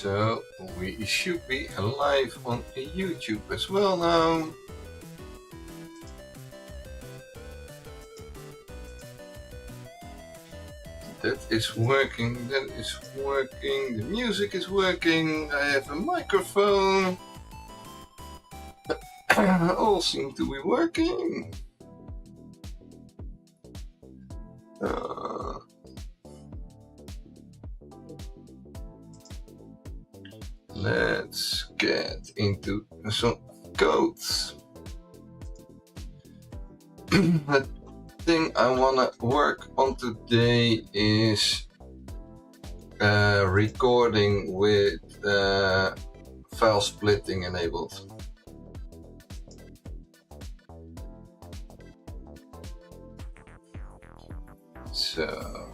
So we should be live on YouTube as well now. That is working, the music is working, I have a microphone. All seem to be working. Let's get into some codes. The thing I wanna work on today is recording with file splitting enabled. So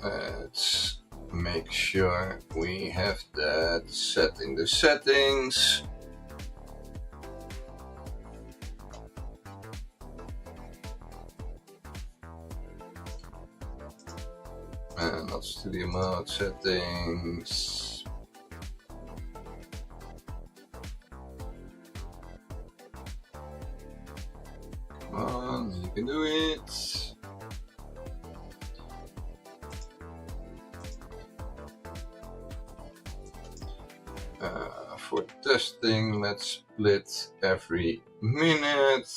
let's make sure we have that set in the settings. And not studio mode settings. Come on, you can do it. For testing, let's split every minute.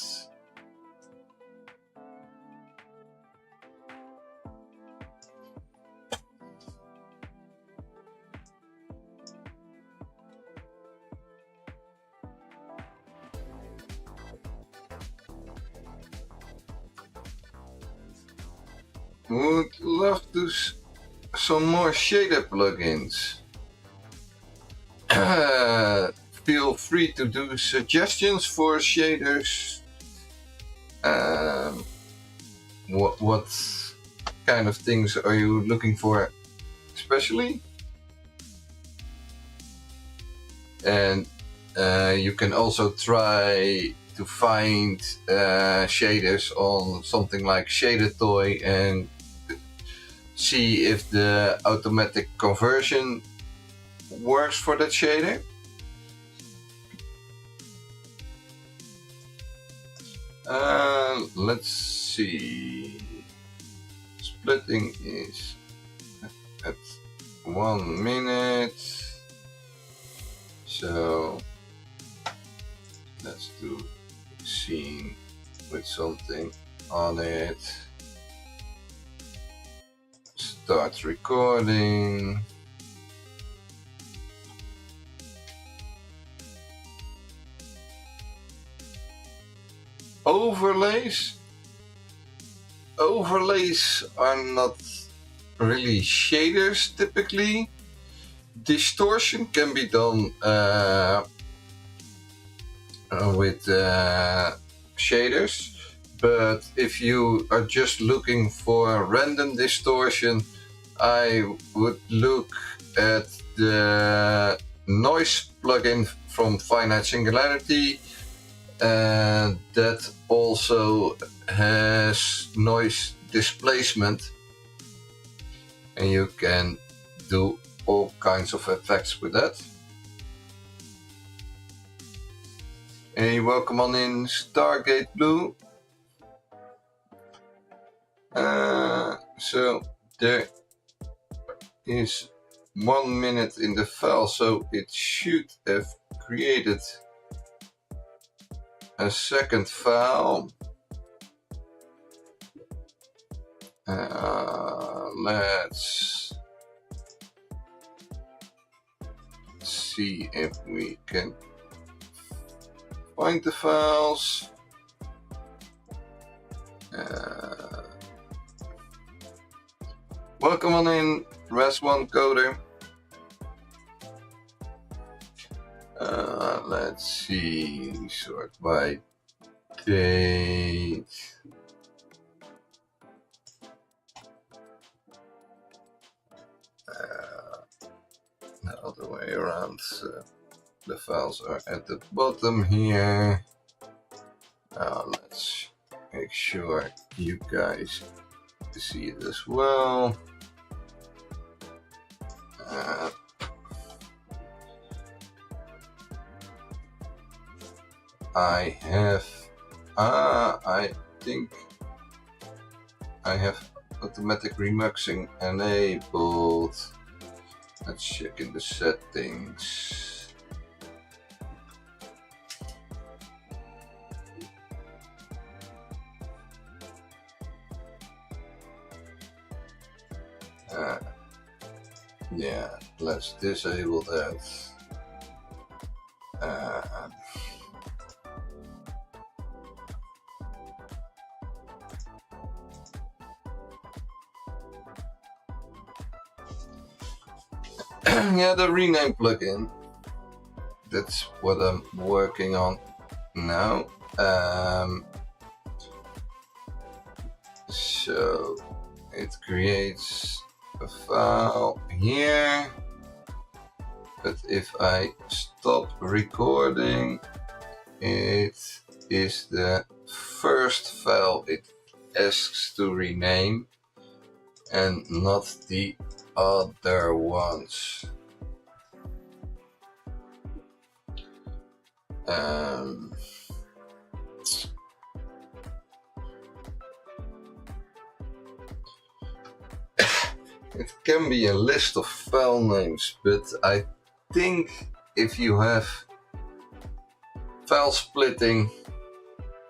Would love to some more shader plugins. Feel free to do suggestions for shaders. What kind of things are you looking for especially? And you can also try to find shaders on something like Shader Toy and see if the automatic conversion works for that shader. Let's see. Splitting is at 1 minute. So let's do scene with something on it. Start recording. Overlays. Overlays are not really shaders typically. Distortion can be done with shaders, but if you are just looking for random distortion, I would look at the noise plugin from Finite Singularity. And that also has noise displacement, and you can do all kinds of effects with that. Hey, welcome on in, Stargate Blue. So there is 1 minute in the file, so it should have created a second file. Let's see if we can find the files. Welcome on in, Res1 Coder. Let's see, sort by date. The other way around. The files are at the bottom here. Let's make sure you guys see it as well. I have, I think I have automatic remixing enabled. Let's check in the settings. Yeah, let's disable that. Yeah, the rename plugin. That's what I'm working on now. So it creates a file here, but if I stop recording, it is the first file it asks to rename and not the other ones. It can be a list of file names, but I think if you have file splitting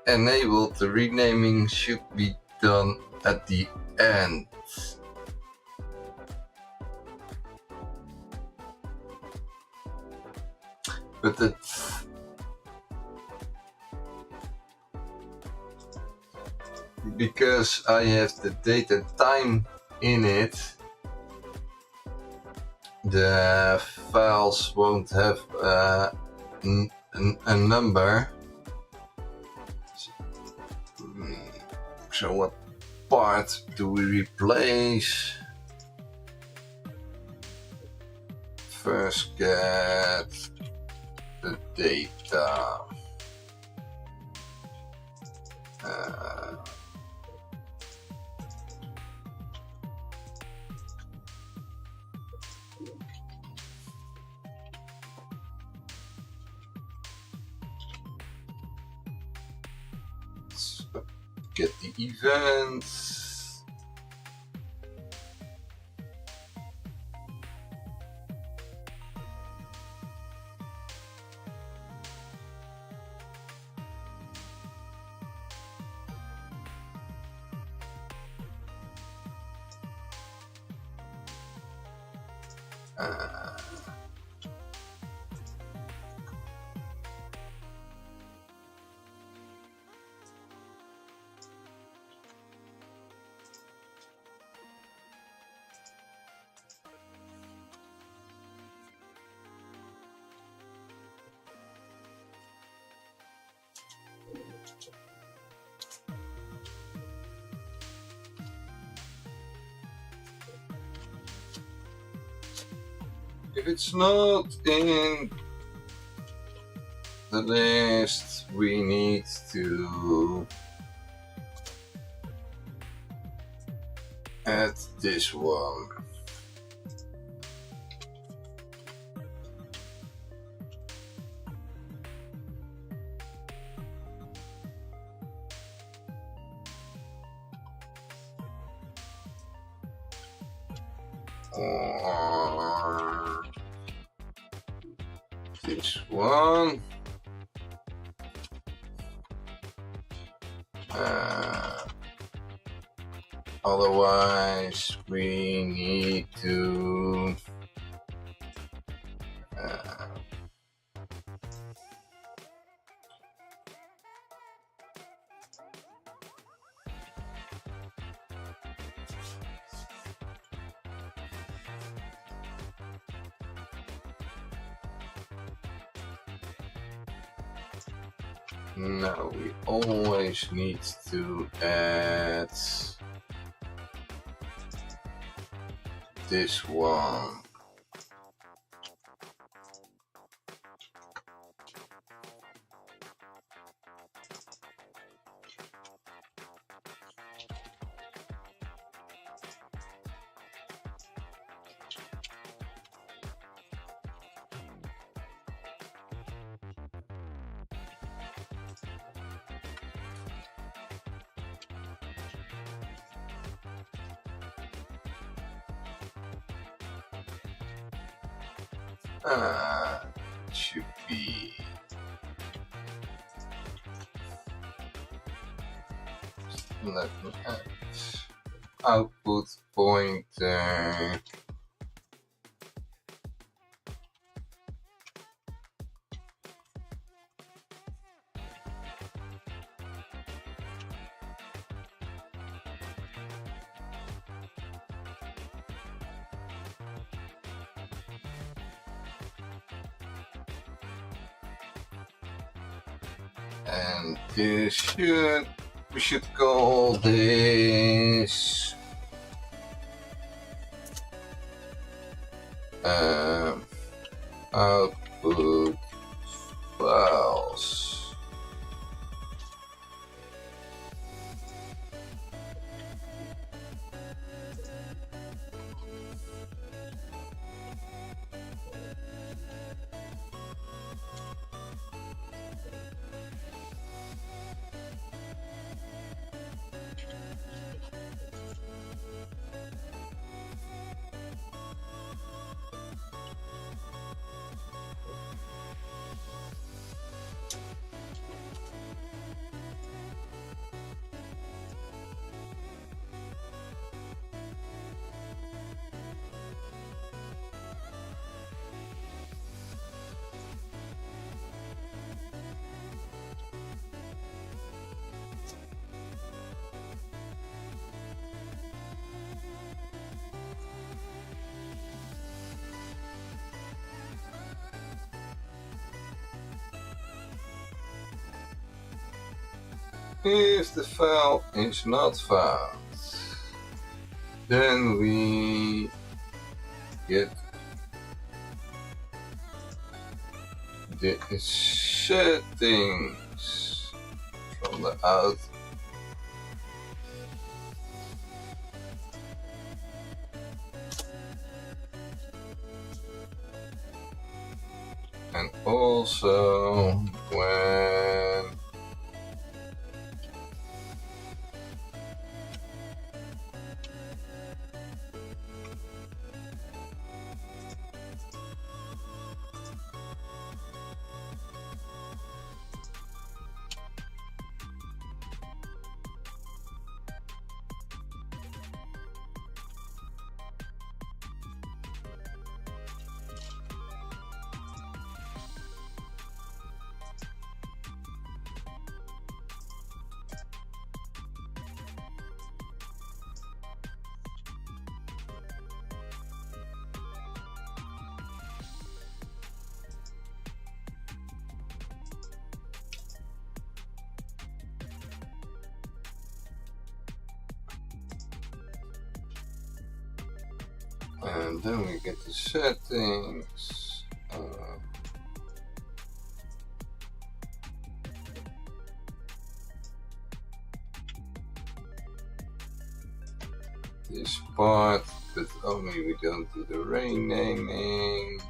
enabled, the renaming should be done at the end. But because I have the date and time in it, the files won't have a number. So what part do we replace? First get the data. Get the events. If it's not in the list, we need to add this one. Or this one. Otherwise, we need to no, we always need to add this one. It should be let me have output pointer. And we should call this output files. If the file is not found, then we get the settings from the out. And also when and then we get the settings. This part, but only we don't do the renaming.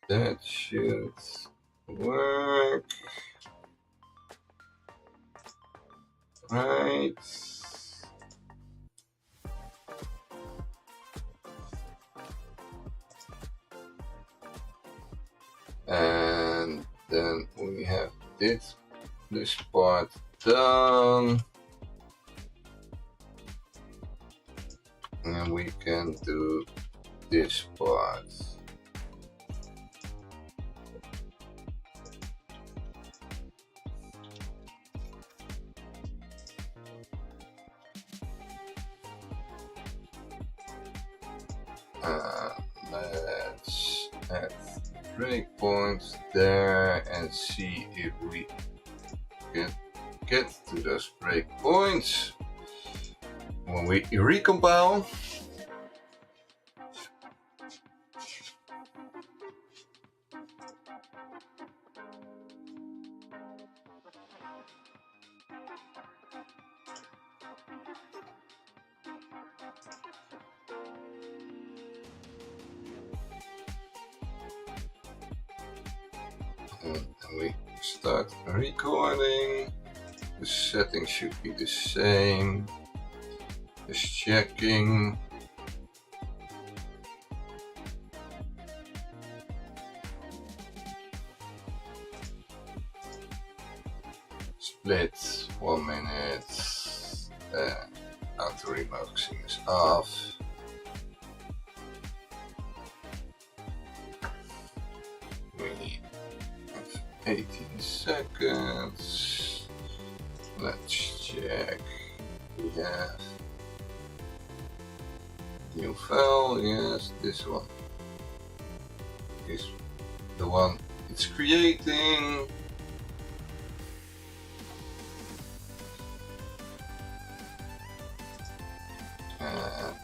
That should work. Right. And then we have this part done. And we can do this part. Let's add breakpoints there and see if we can get to those breakpoints. When we recompile, and we start recording. The settings should be the same. Just checking. Split 1 minute. Auto remoxing is off. We have 18 seconds. Let's check. We have new file. Yes, this one is the one it's creating. And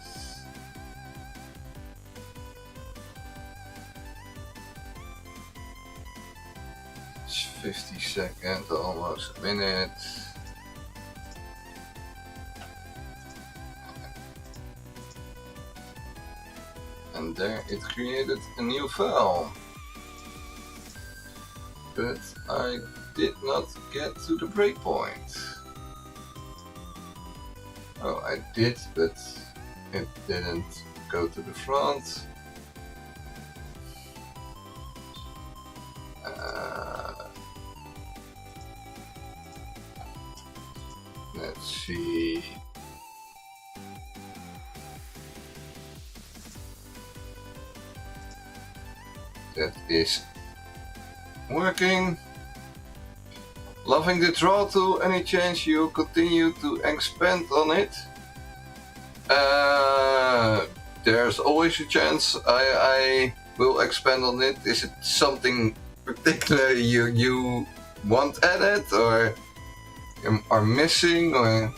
it's 50 seconds, almost a minute. And there it created a new file. But I did not get to the breakpoint. Oh, I did, but it didn't go to the front. Let's see. That is working. Loving the draw tool. Any chance you continue to expand on it? There's always a chance I will expand on it. Is it something particular you want added or are missing or?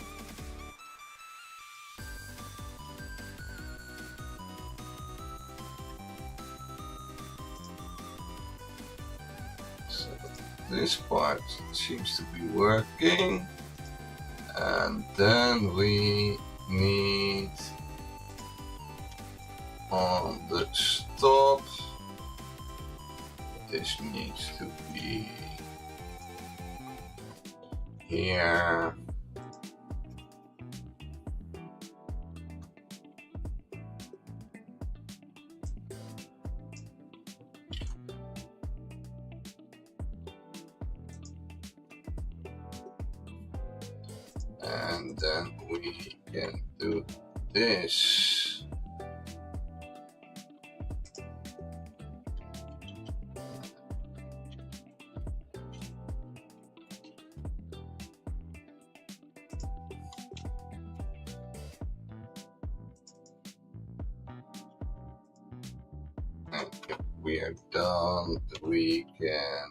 So this part seems to be working, and then we need on the stop, this needs to be here. And then we can do this. And if we are done, we can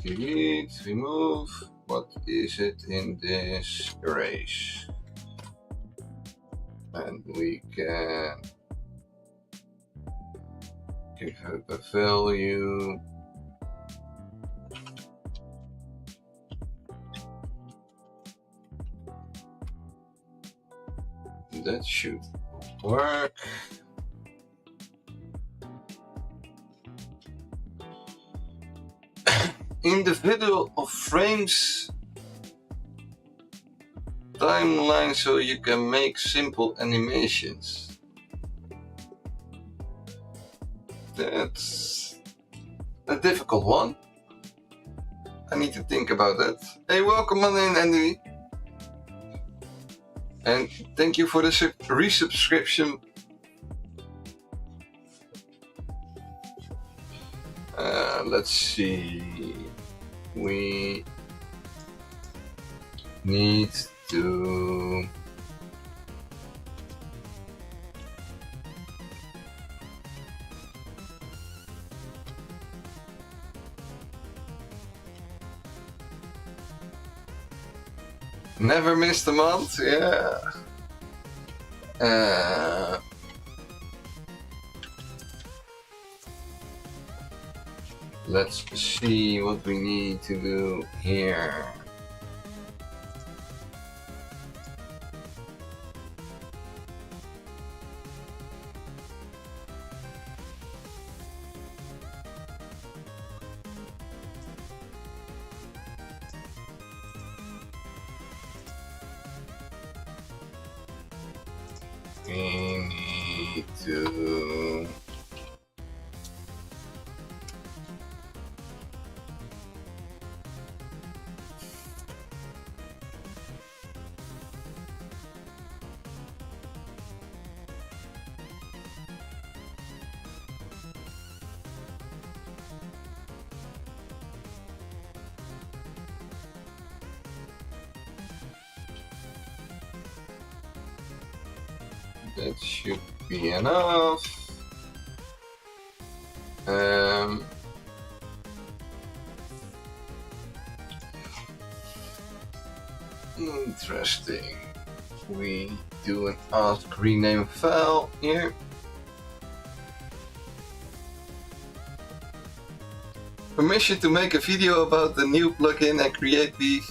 delete, remove. What is it in this erase? And we can give it a value. That should work. individual of frames timeline so you can make simple animations. That's a difficult one. I need to think about that. Hey, welcome on in, Andy. And thank you for the resubscription. Let's see. We need to never missed a month, yeah. Let's see what we need to do here. We need to that should be enough. Interesting. We do an ask rename file here. Permission to make a video about the new plugin and create these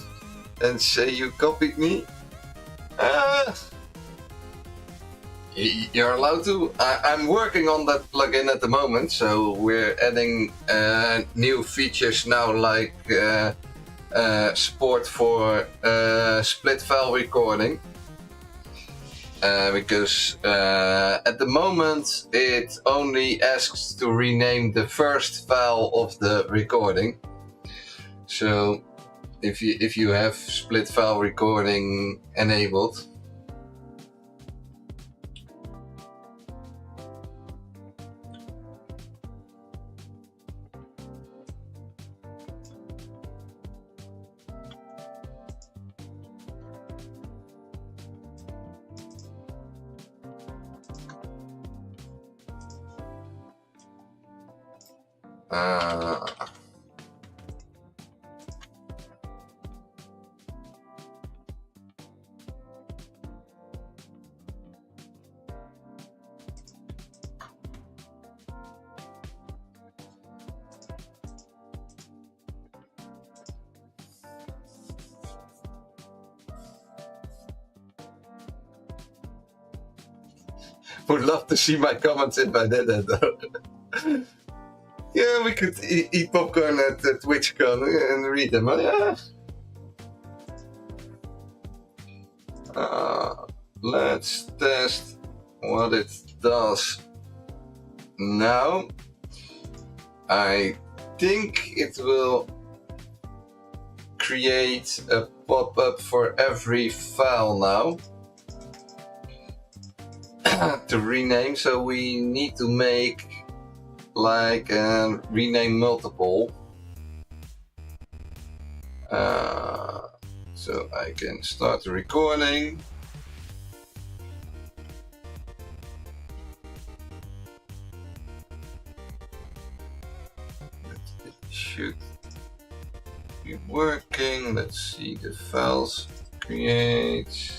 and say you copied me. You're allowed to. I'm working on that plugin at the moment, so we're adding new features now, like support for split file recording. Because at the moment it only asks to rename the first file of the recording. So if you have split file recording enabled, would love to see my comments if I did that though. Yeah, we could eat popcorn at TwitchCon and read them. Yeah. Let's test what it does now. I think it will create a pop-up for every file now to rename, so we need to make like rename multiple. So I can start the recording. It should be working. Let's see the files create.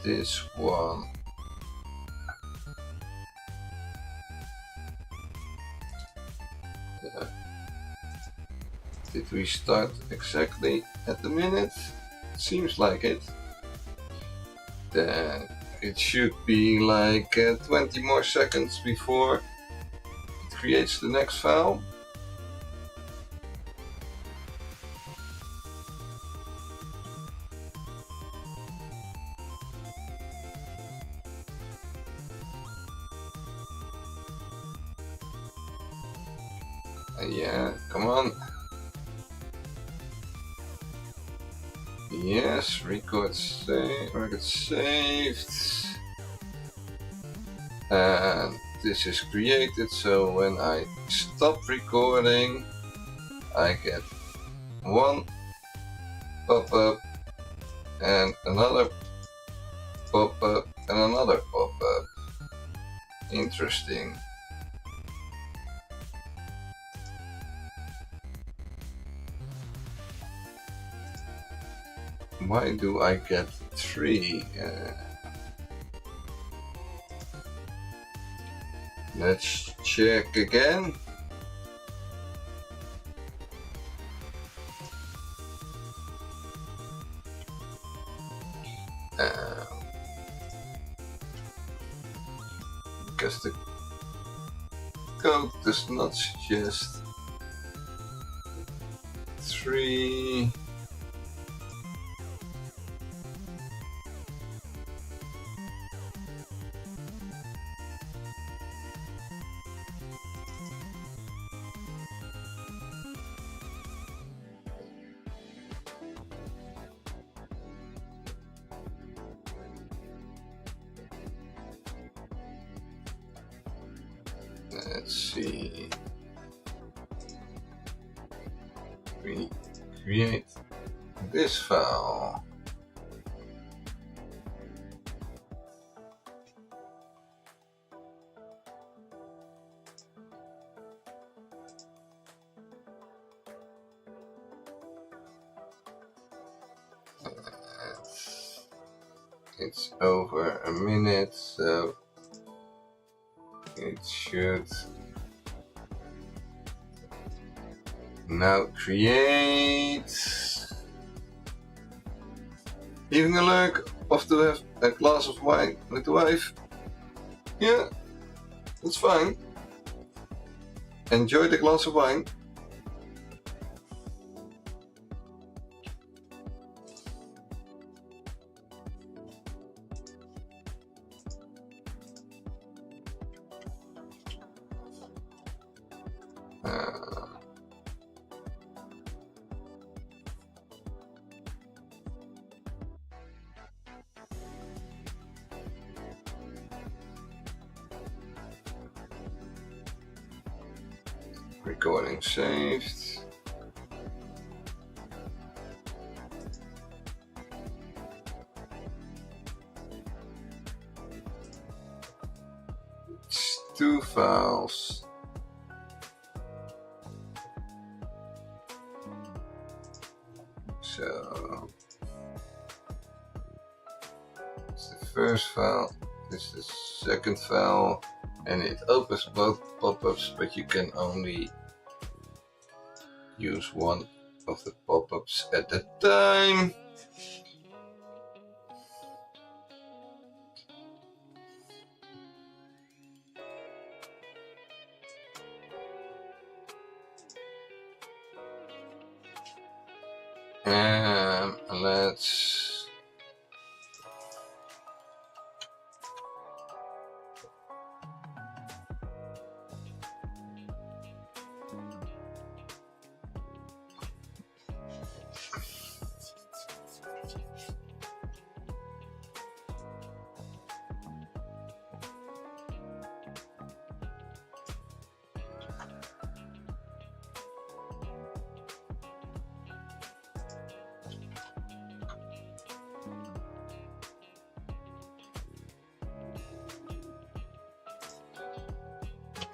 This one. Did we start exactly at the minute? Seems like it. Then it should be like 20 more seconds before creates the next file. Yeah, come on. Yes, record saved. And this is created, so when I stop recording, I get one pop-up and another pop-up and another pop-up. Interesting. Why do I get 3? Let's check again. Because the code does not suggest 3. Let's see. We create this file. It's over a minute, so it should now create. Even alert of to have a glass of wine with the wife. Yeah, that's fine. Enjoy the glass of wine. Recording saved. It's 2 files. So it's the first file, this is the second file, and it opens both pop-ups, but you can only use one of the pop-ups at a time. Let's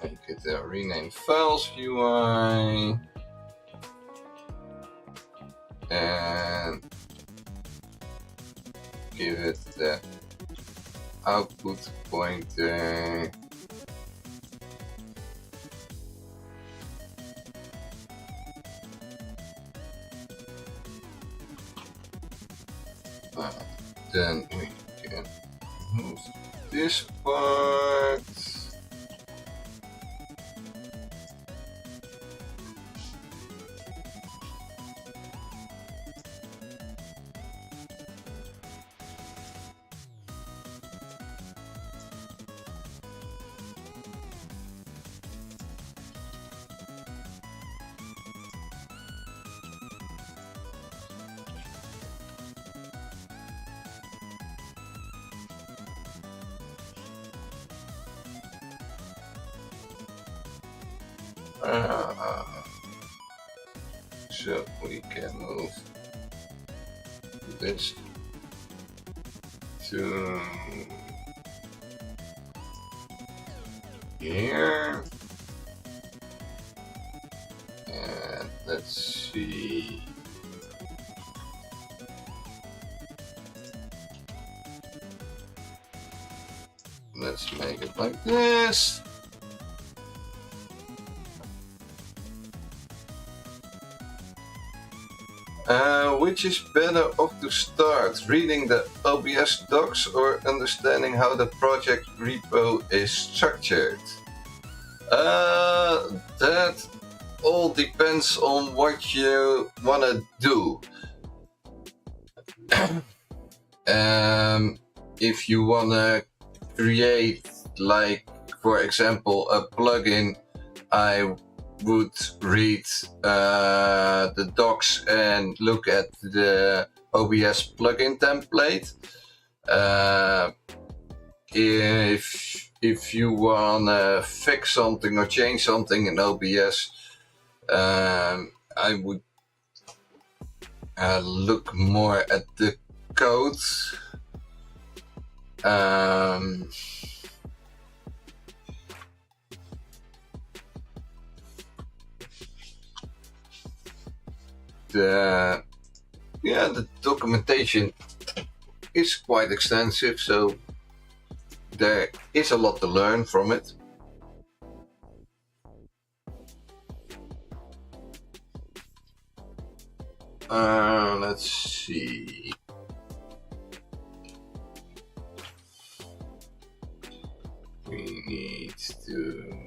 make it a rename files UI and give it the output pointer. Then we can move this part. So we can move this to here. And let's see. Let's make it like this. Which is better off to start, reading the OBS docs or understanding how the project repo is structured? That all depends on what you want to do. If you want to create, like, for example, a plugin, I would read the docs and look at the OBS plugin template. If you want to fix something or change something in OBS, I would look more at the code. The documentation is quite extensive, so there is a lot to learn from it. Let's see. We need to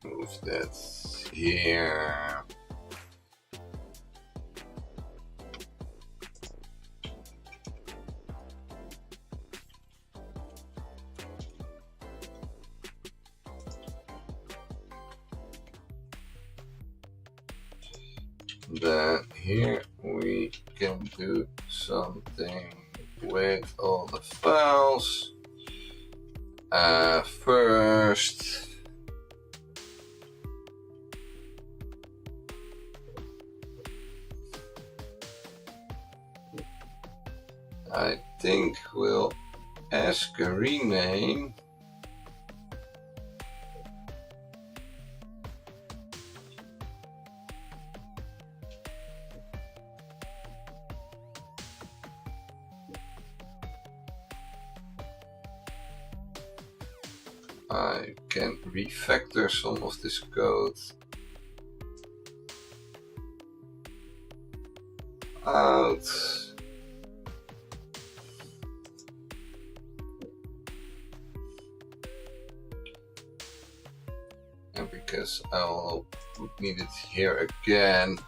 move that here. Then here we can do something with all the files. First, I think we'll ask a rename. I can refactor some of this code out. And because I'll need it here again,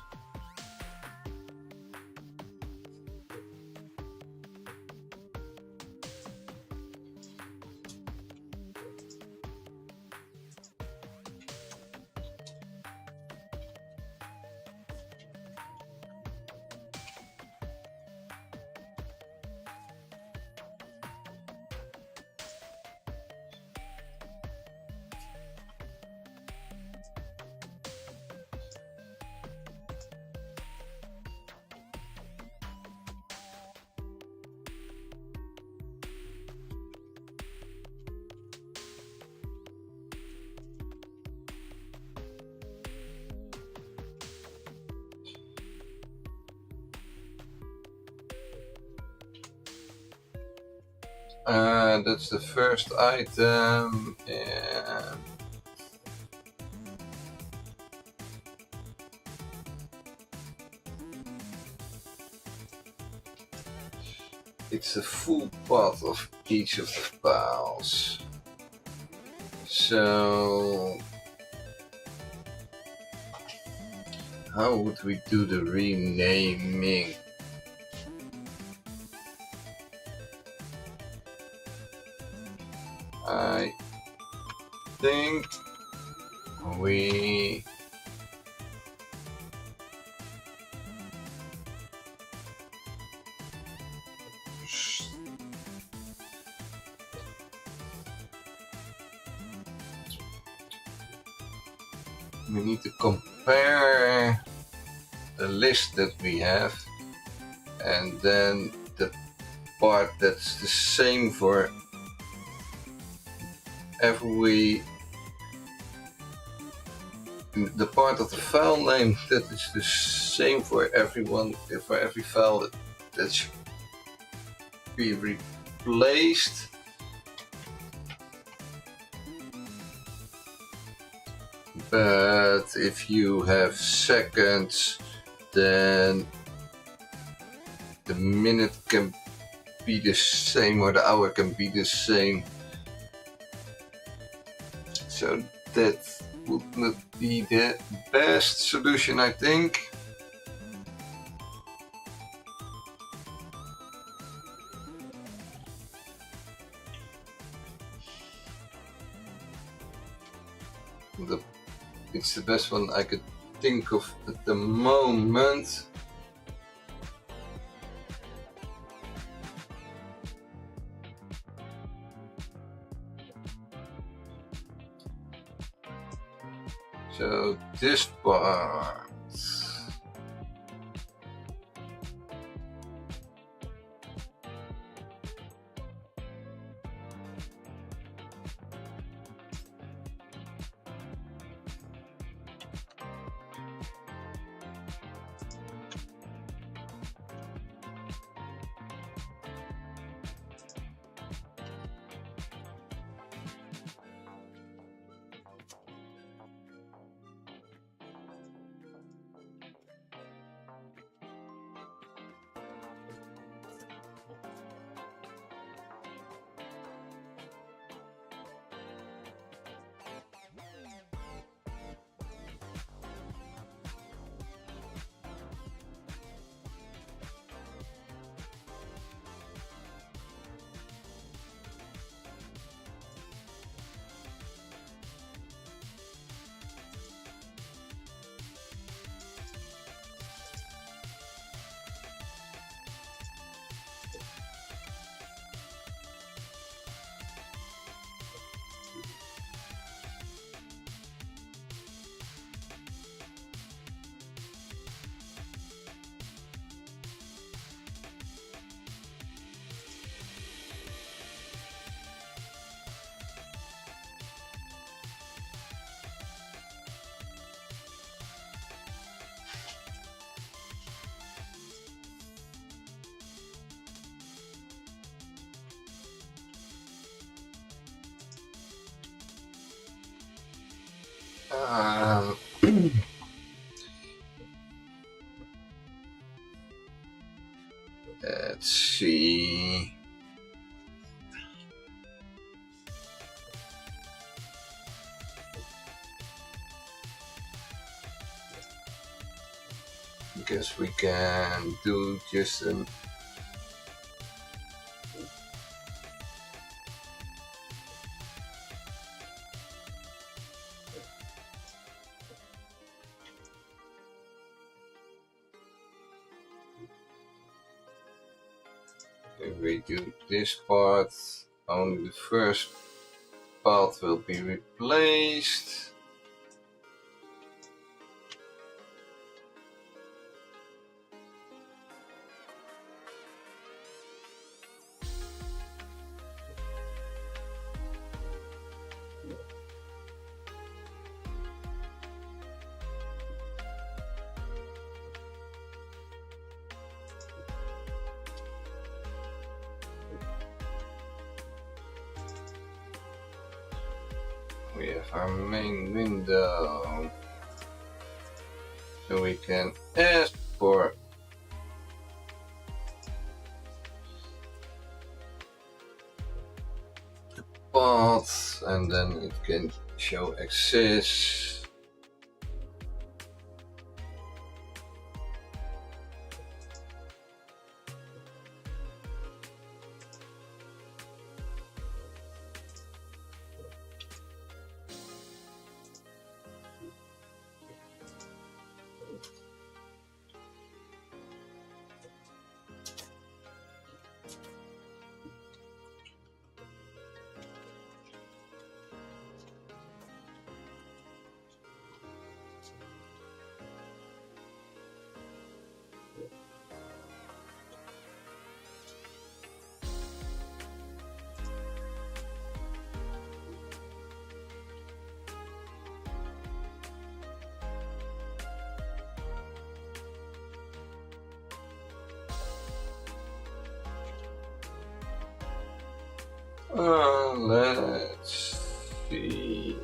that's the first item, and it's the full path of each of the files. So how would we do the renaming? I think we need to compare the list that we have, and then the part that's the same for every, the part of the file name that is the same for everyone, for every file that should be replaced. But if you have seconds, then the minute can be the same or the hour can be the same. So that would not be the best solution, I think. It's the best one I could think of at the moment. So this part. Let's see. Guess we can do just an if we do this part, only the first part will be replaced. We have our main window, so we can ask for the path, and then it can show access. Let's see.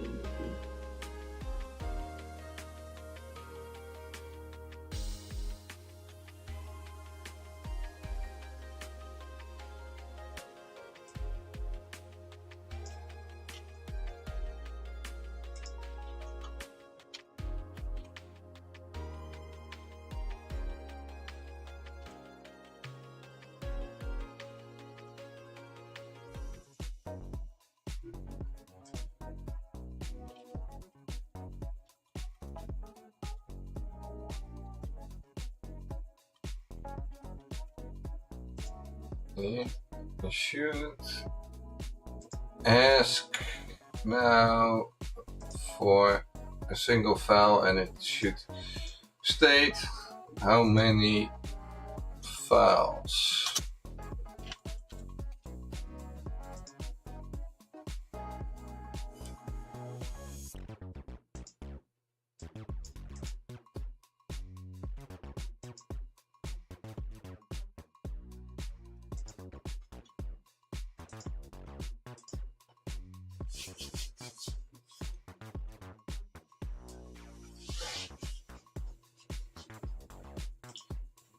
Yeah, I should ask now for a single file, and it should state how many files.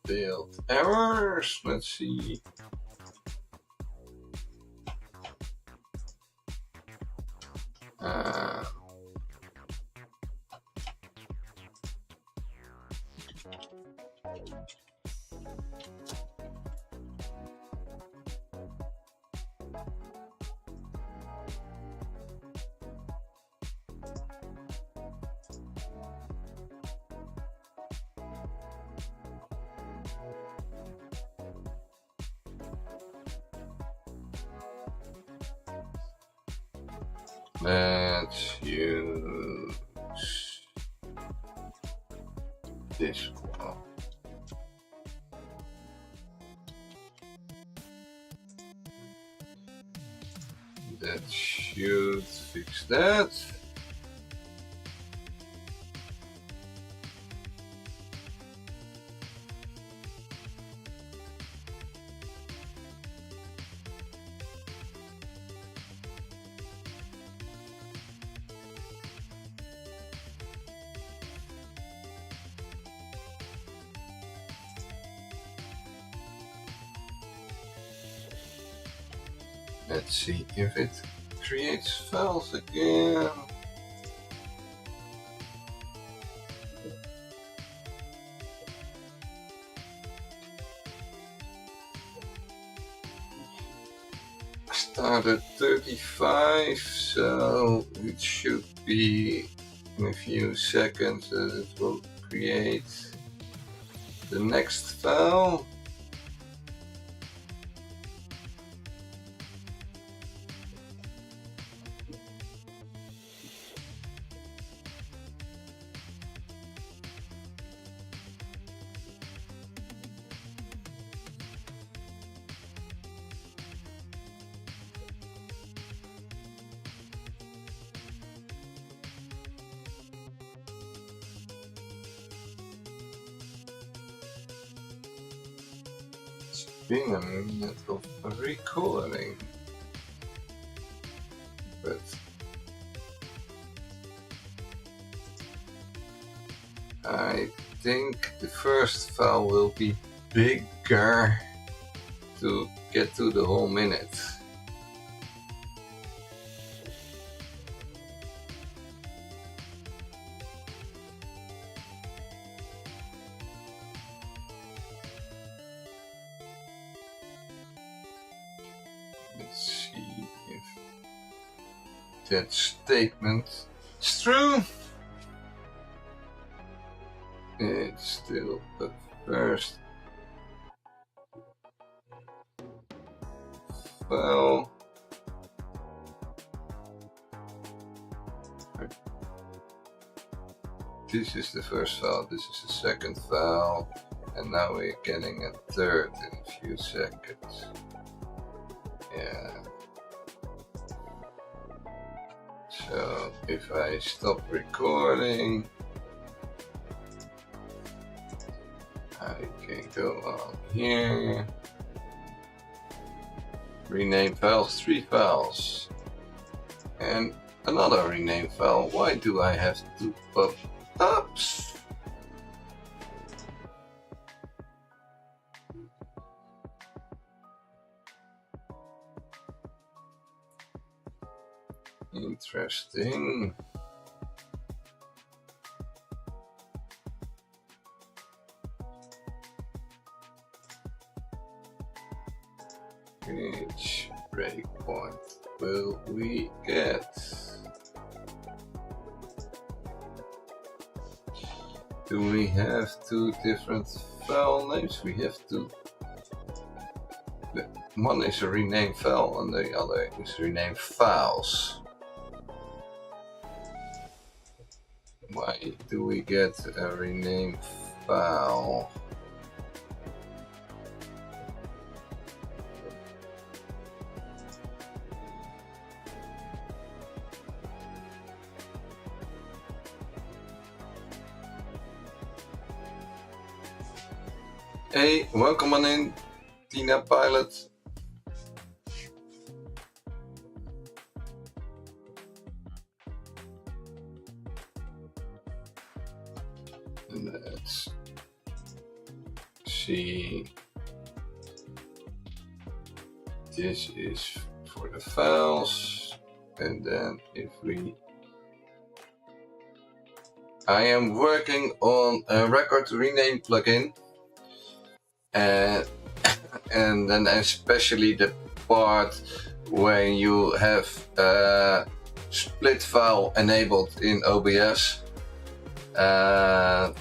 Build errors, let's see. Let's use this one. That should fix that. Let's see if it creates files again. Start at 35, so it should be in a few seconds that it will create the next file. Been a minute of recording, but I think the first file will be bigger to get to the whole minute. Let's see if that statement is true. It's still the first file. This is the first file, this is the second file, and now we're getting a third in a few seconds. Yeah. So if I stop recording, I can go on here rename files, 3 files. And another rename file. Why do I have to pop-ups? Interesting. Which breakpoint will we get? Do we have 2 different file names? We have to. One is a rename file and the other is rename files. Why do we get a rename file? Hey, welcome on in, Tina Pilot. Let's see. This is for the files, and then if we. I am working on a record rename plugin. And then especially the part when you have a split file enabled in OBS, that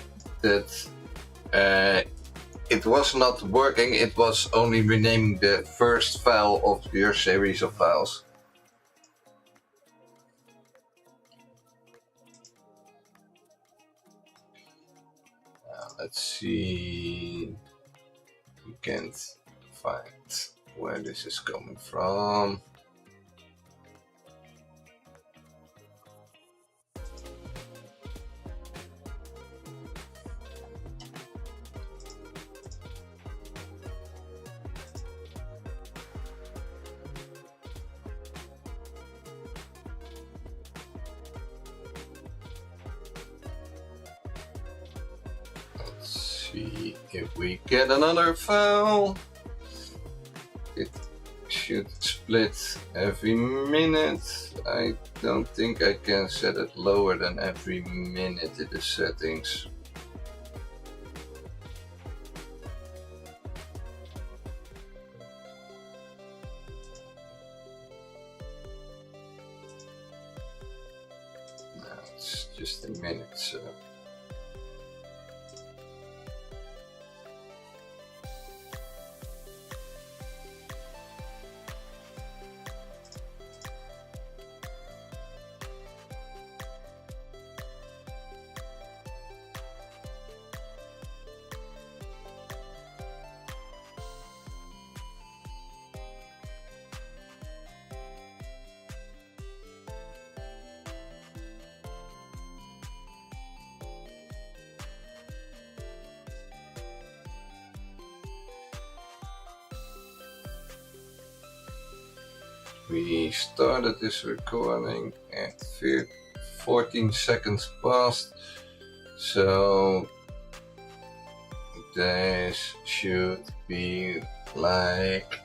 it was not working, it was only renaming the first file of your series of files. Let's see. We can't find where this is coming from. See if we get another file. It should split every minute. I don't think I can set it lower than every minute in the settings. No, it's just a minute, so. We started this recording at 14 seconds past, so this should be like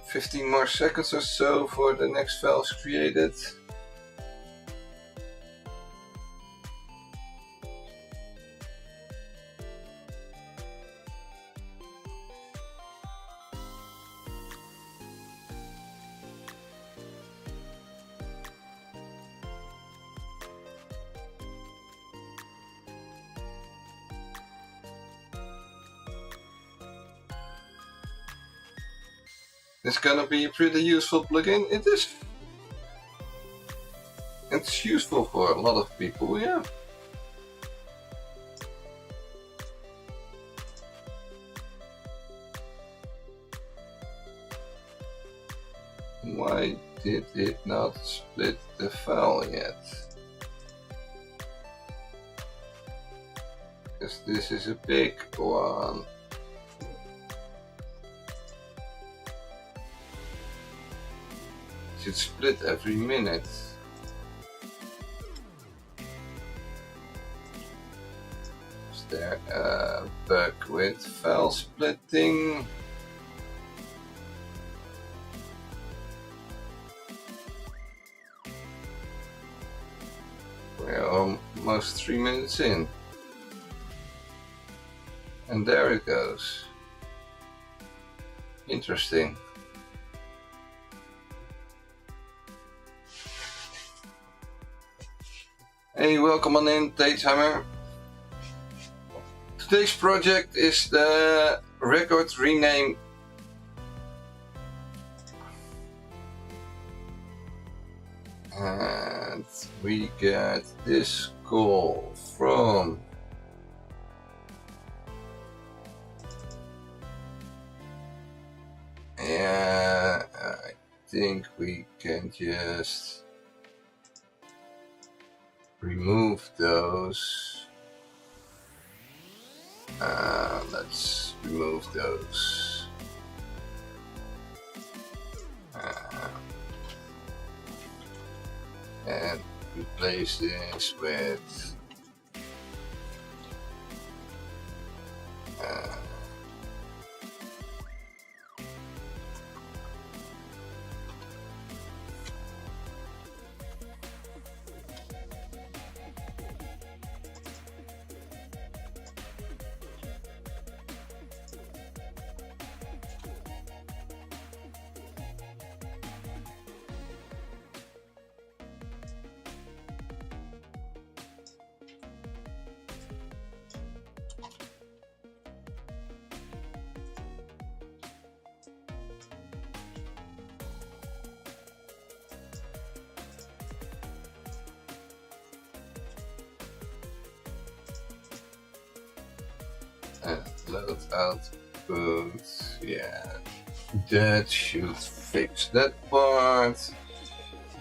15 more seconds or so for the next files created. It's gonna be a pretty useful plugin. It is. It's useful for a lot of people, yeah. Why did it not split the file yet? Because this is a big one. should split every minute. Is there a bug with file splitting? We're almost 3 minutes in. And there it goes. Interesting. Hey, welcome on in, Tateheimer. Today's project is the record rename. And we get this call from I think we can just remove those. Let's remove those. And replace this with load output. Yeah, that should fix that part.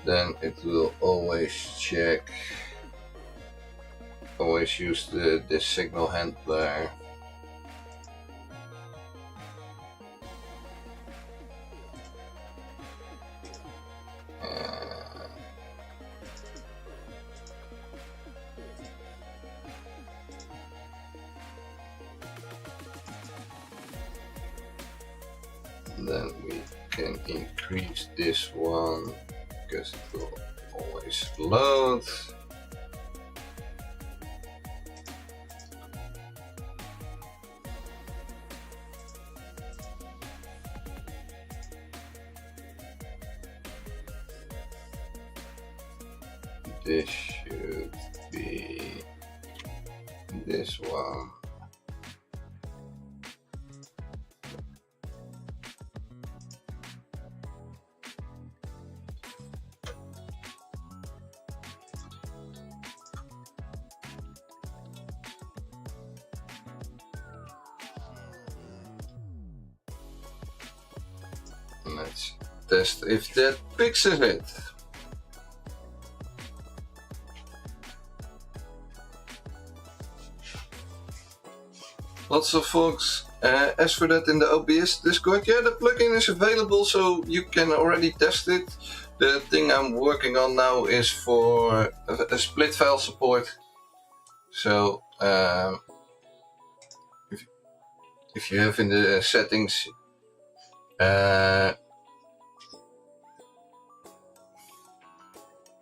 Then it will always check. Always use the signal handler. Then we can increase this one because it will always load. This should be this one. Let's test if that fixes it. Lots of folks ask for that in the OBS Discord. Yeah, the plugin is available, so you can already test it. The thing I'm working on now is for a split file support. So if you have in the settings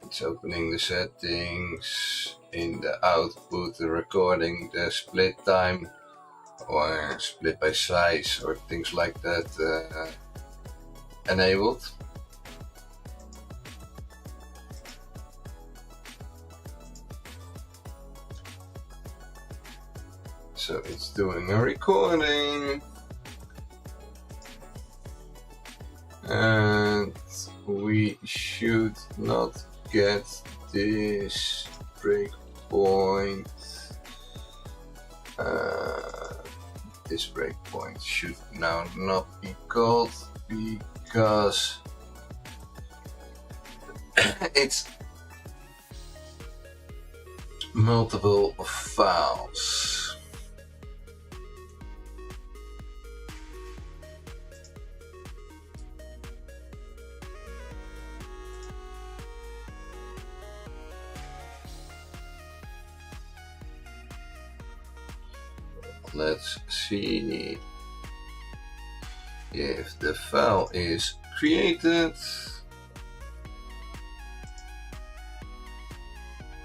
it's opening the settings in the output, the recording, the split time or split by size or things like that enabled. So it's doing a recording. And we should not get this breakpoint. This breakpoint should now not be called because it's multiple files. let's see if the file is created.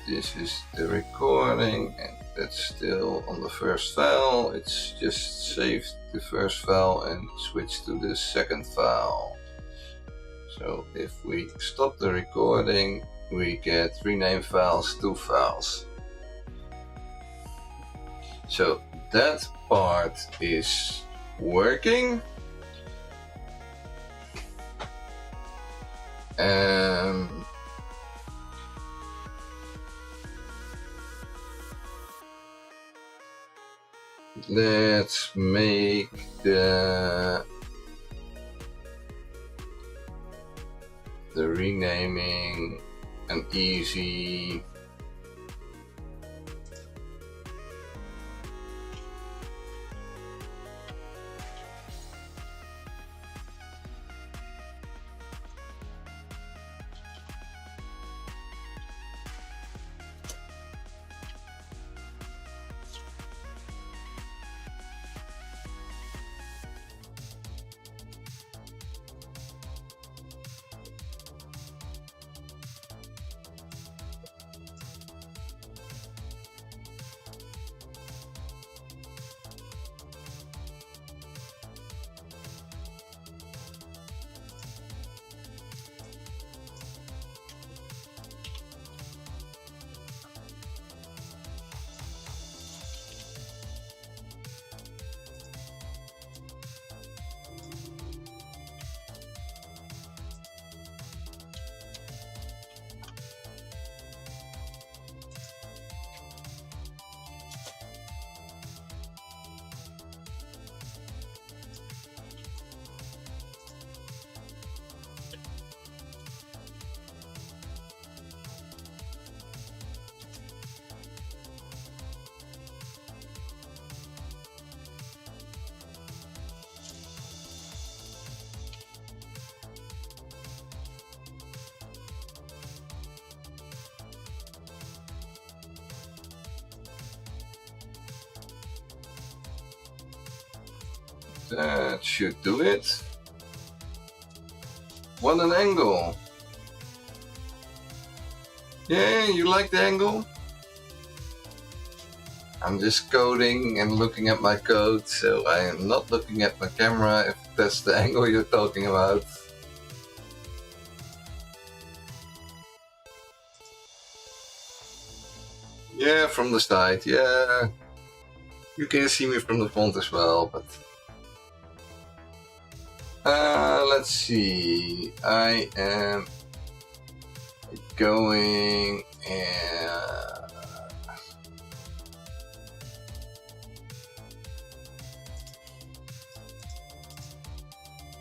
This is the recording, and that's still on the first file. It's just saved the first file and switched to the second file. So if we stop the recording, we get rename files, 2 files. So that part is working. Let's make the renaming an easy that should do it. What an angle! Yeah, you like the angle? I'm just coding and looking at my code, so I am not looking at my camera if that's the angle you're talking about. Yeah, from the side, yeah. You can see me from the front as well, but... let's see. I am going and...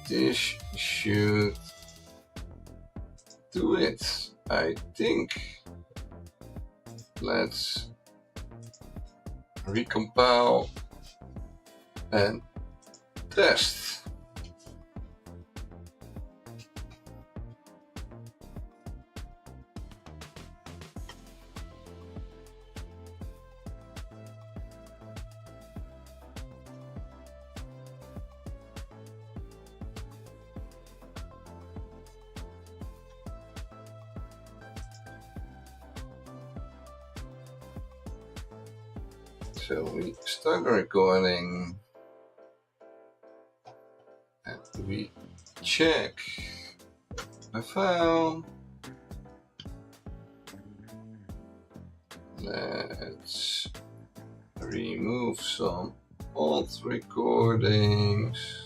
This should do it, I think. Let's recompile and test. So we start the recording and we check the file. Let's remove some old recordings.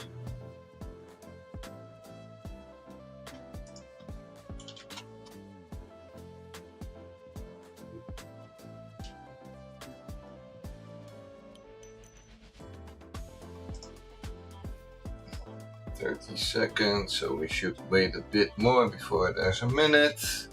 Seconds, so we should wait a bit more before there's a minute.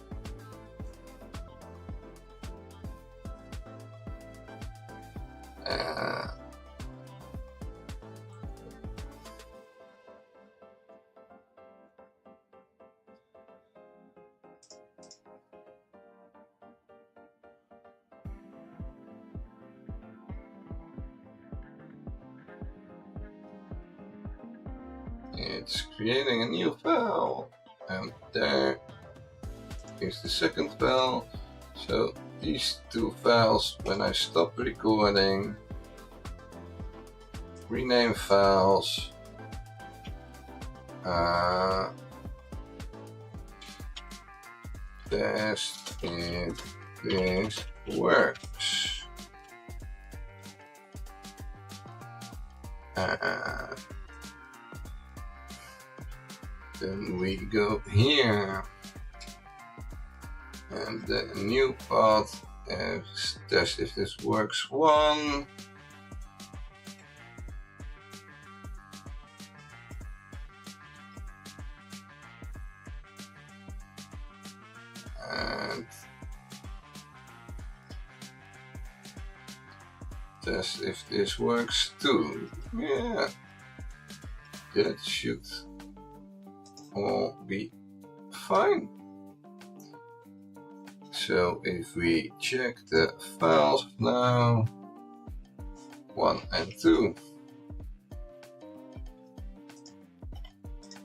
it's creating a new file, and there is the second file. So these two files, when I stop recording, rename files, test if this works. Then we go here, and the new path is test if this works 1. And test if this works 2. Yeah, that should all be fine. So if we check the files now, 1 and 2.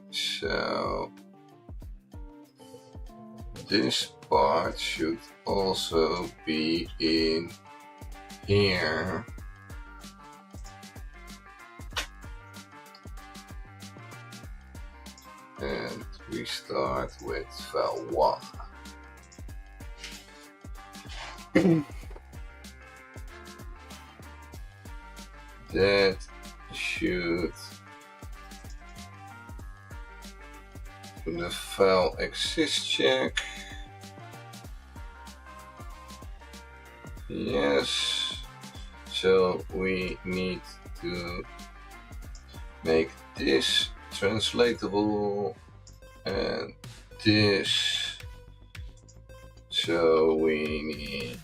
So this part should also be in here. And we start with file 1. That should do the file exist check. Yes, so we need to make this translatable and this, so we need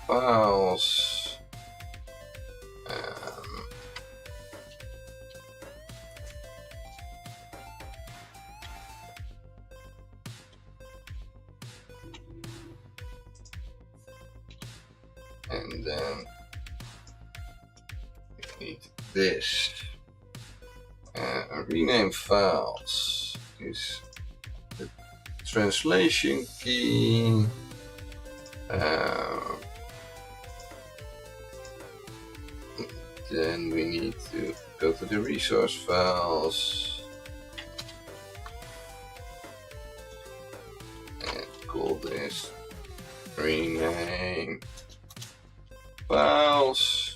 files, and then we need this. Rename files is the translation key. Then we need to go to the resource files and call this rename files.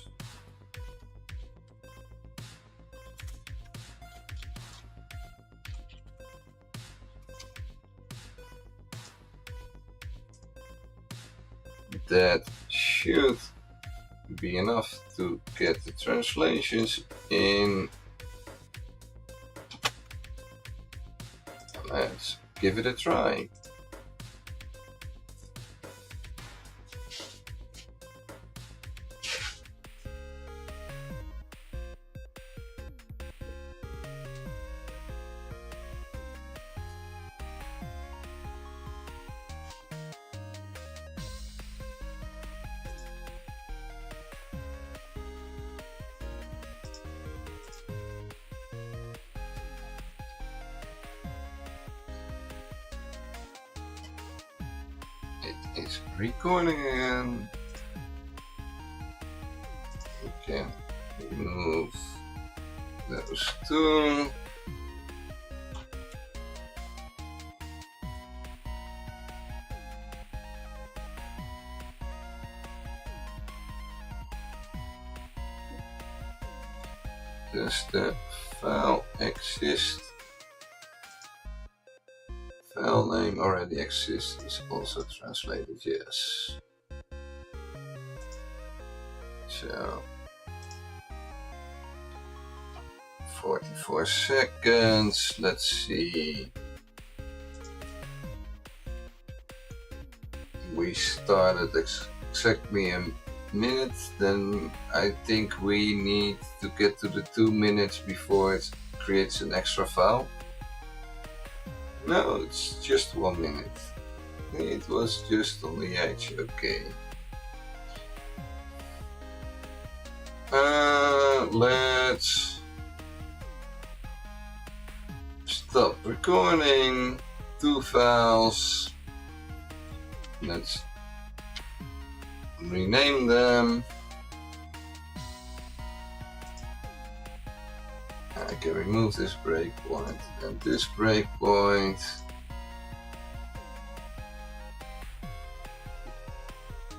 That should be enough to get the translations in. Let's give it a try. It is recording again. We can remove those two. Does the file exist? File name already exists, is also translated, yes. So 44 seconds, let's see. We started exactly a minute, then I think we need to get to the 2 minutes before it creates an extra file. No, it's just 1 minute. It was just on the edge, okay. Let's stop recording. 2 files. Let's rename them. I can remove this breakpoint and this breakpoint.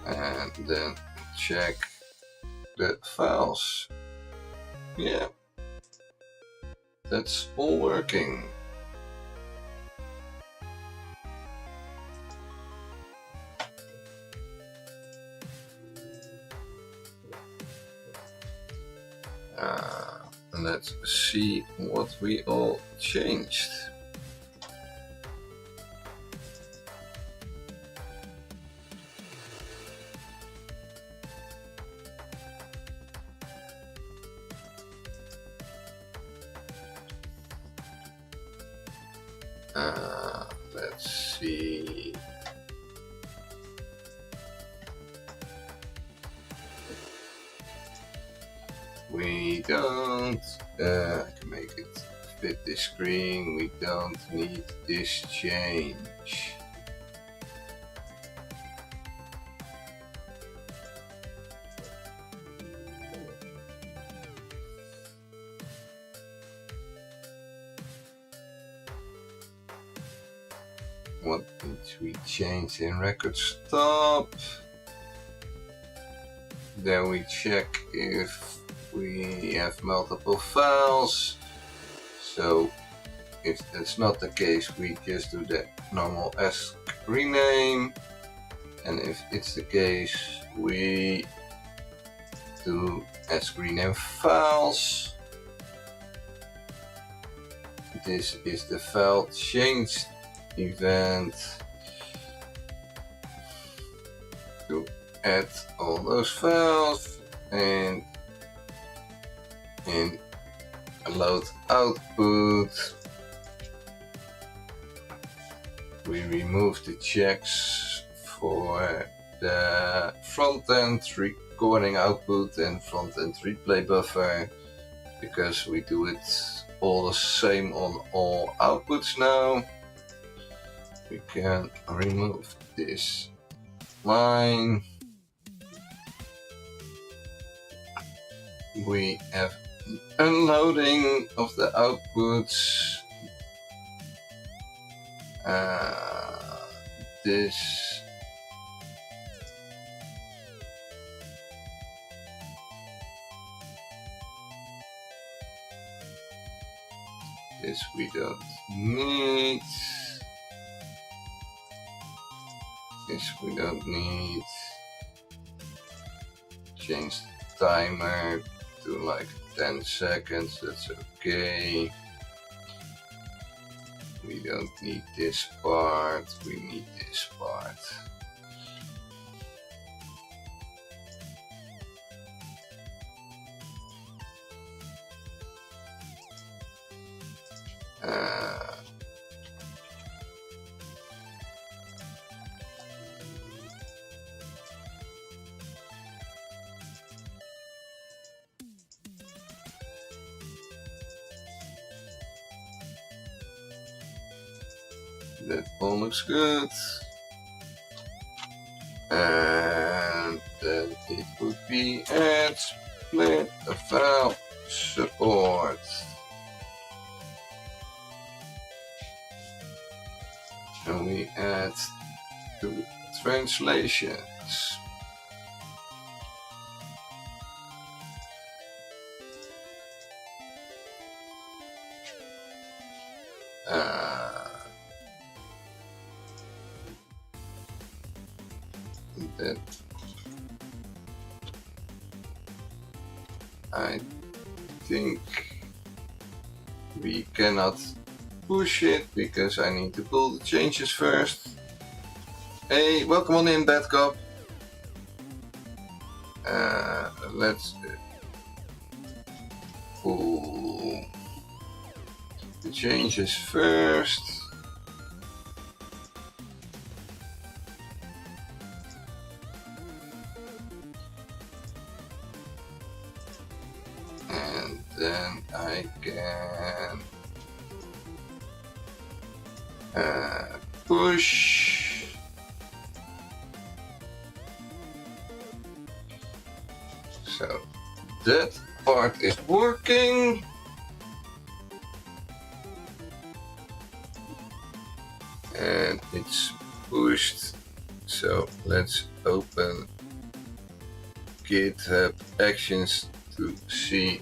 And then check the files. Yeah, that's all working. Let's see what we all changed. Let's see. We don't, I can make it fit this screen. We don't need this change. What did we change in record stop? Then we check if we have multiple files. So if that's not the case, we just do the normal ask rename. And if it's the case, we do ask rename files. This is the file change event to add all those files, and in load output we remove the checks for the front-end recording output and front-end replay buffer, because we do it all the same on all outputs now. We can remove this line. We have unloading of the outputs. This we don't need. This we don't need. Change the timer to like 10 seconds, that's okay. We don't need this part, we need this part. That all looks good. And then it would be add split a file support. And we add 2 translations. That I think we cannot push it because I need to pull the changes first. Hey, welcome on in, Bad Cop. Let's pull the changes first. then I can push. So that part is working. And it's pushed. So let's open GitHub Actions to see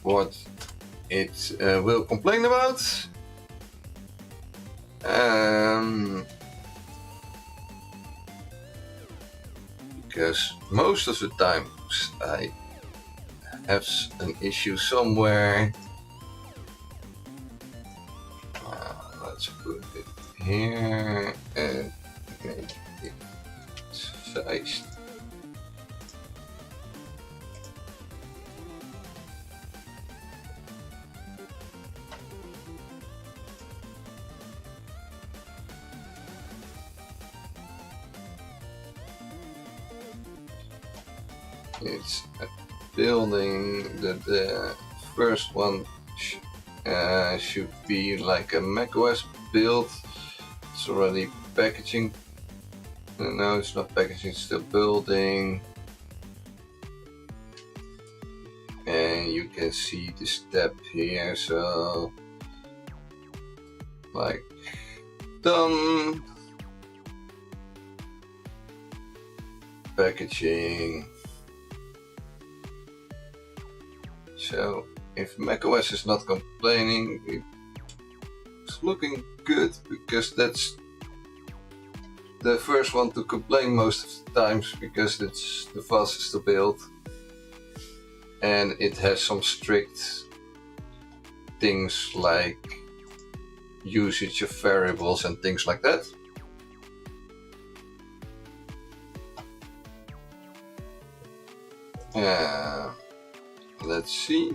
what it will complain about. Because most of the times I have an issue somewhere. Let's put it here and make it sized. It's a building that the first one should be like a macOS build. It's already packaging. No, it's not packaging, it's still building. And you can see the step here, so like done. Packaging. So if macOS is not complaining, it's looking good, because that's the first one to complain most of the times, because it's the fastest to build and it has some strict things like usage of variables and things like that. Let's see.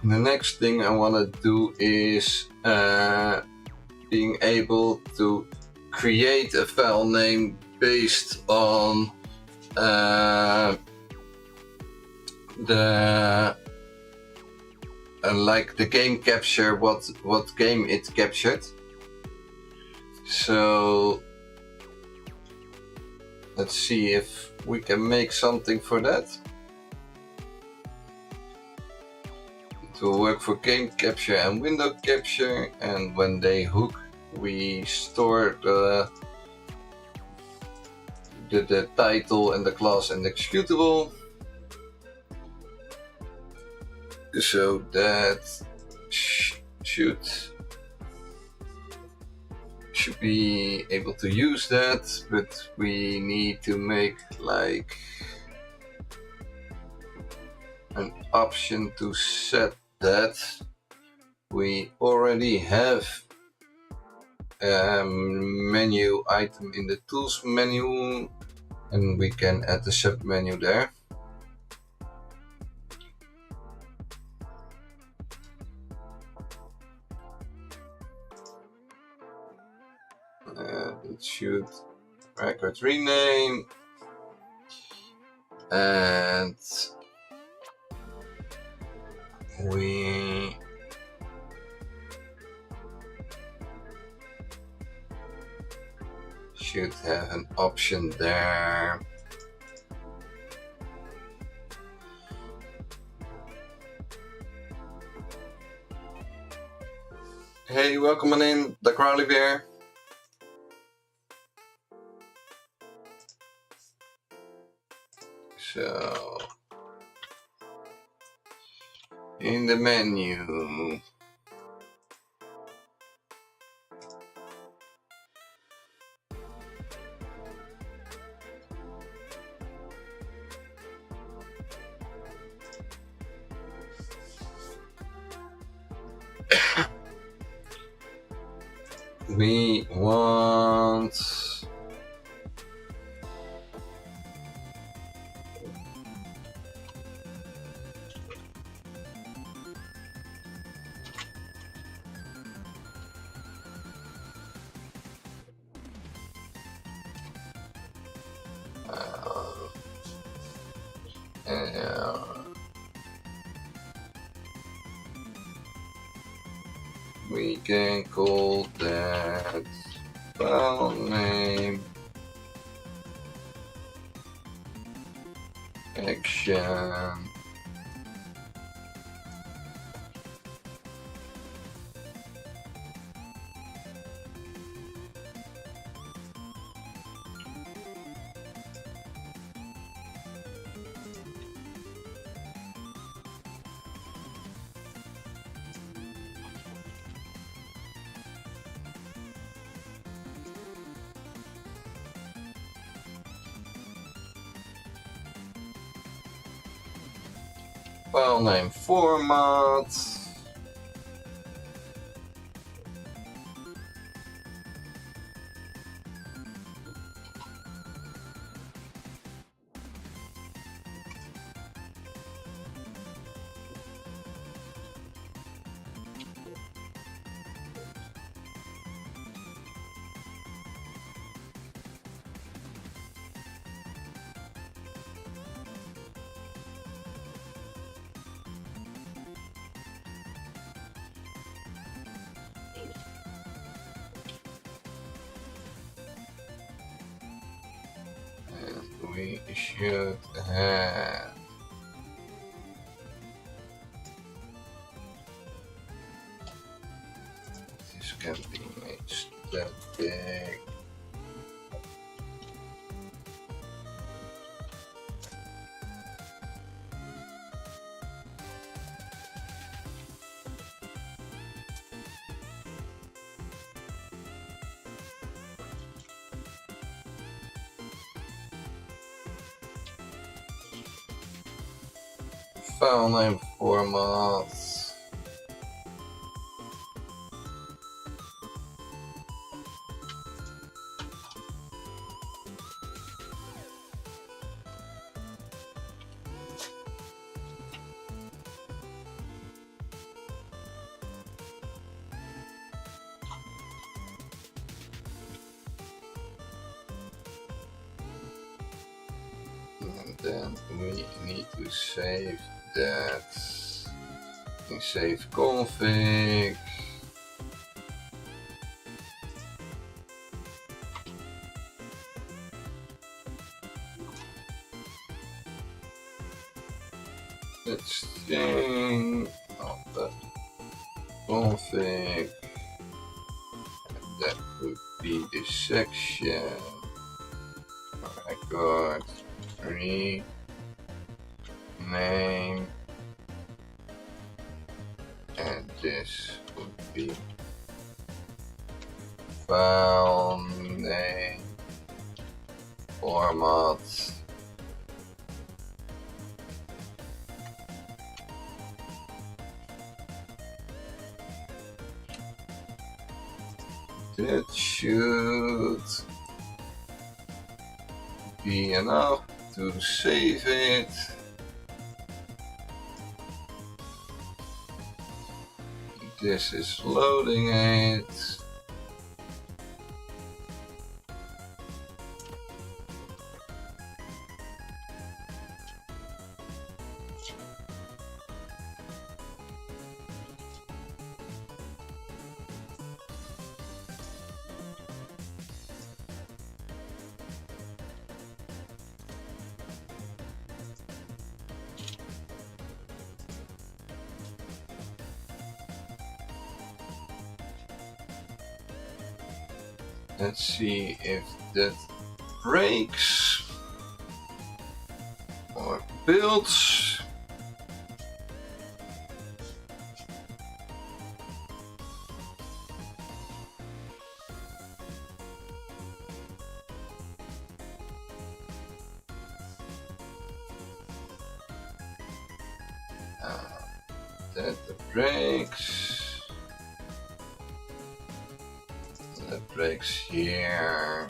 The next thing I want to do is being able to create a file name based on the like the game capture, what game it captured. So let's see if we can make something for that. It will work for game capture and window capture, and when they hook, we store the title and the class and the executable. So that should be able to use that, but we need to make like an option to set that. We already have a menu item in the tools menu, and we can add the sub menu there. It should record rename, and we should have an option there. Hey, welcome on in, the Crowley Bear. So, in the menu, we want we can call that file name action. File name format. We should have this can be made static. File name format. And then we need to save that in save config. Let's string of the config. And that would be the section record rename, and this would be file name format. That should be enough to save it. This is loading it. Let's see if that breaks or builds. That breaks. breaks here.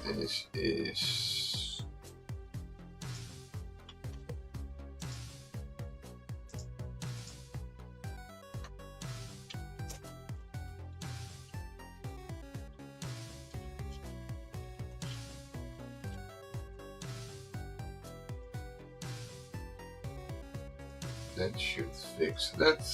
This is that should fix that.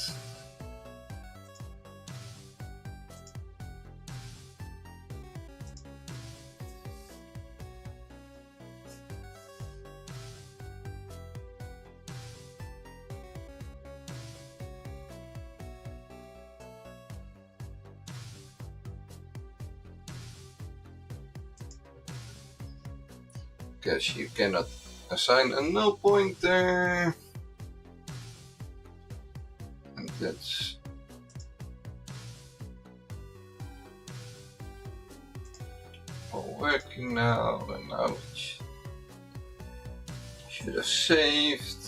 Guess you cannot assign a null pointer. And that's all working now, and now it should have saved.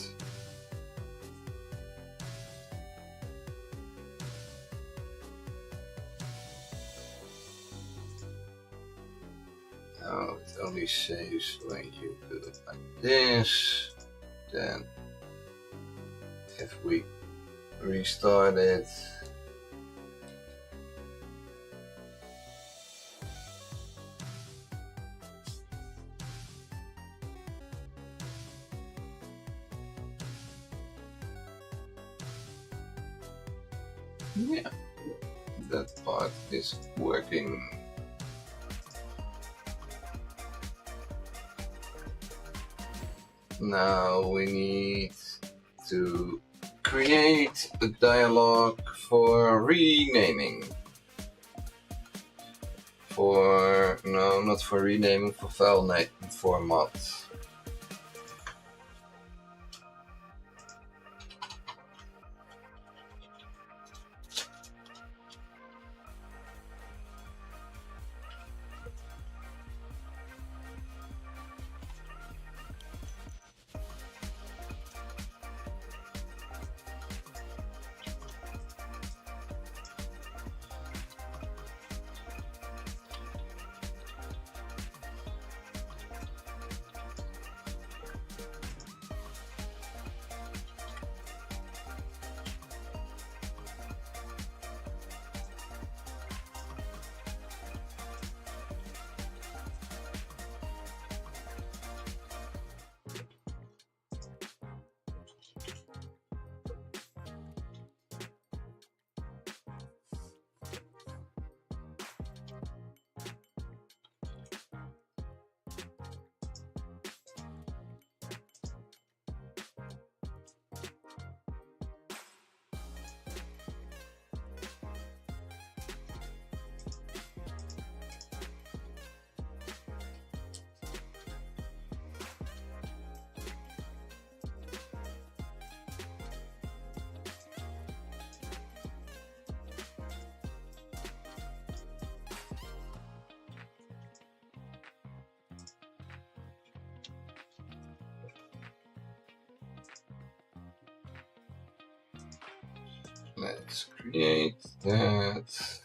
Now it only saves when you do it like this. Then if we restart it, yeah, that part is working. Now we need to create a dialog for renaming. No, not for renaming, for file name format. Let's create that.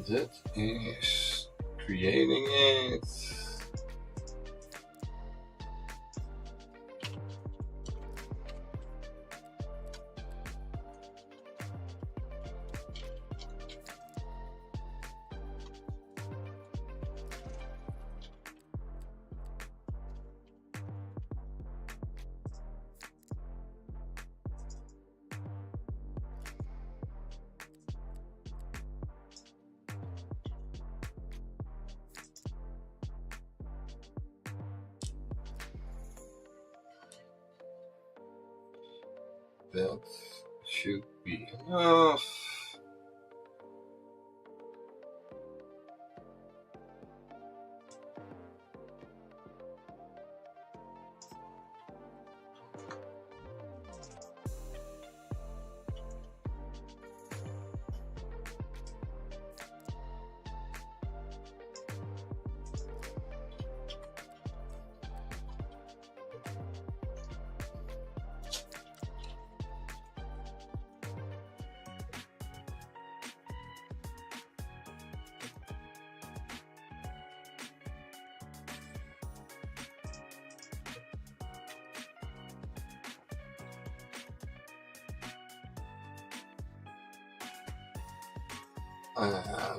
That is creating it. that should be enough.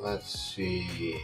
Let's see.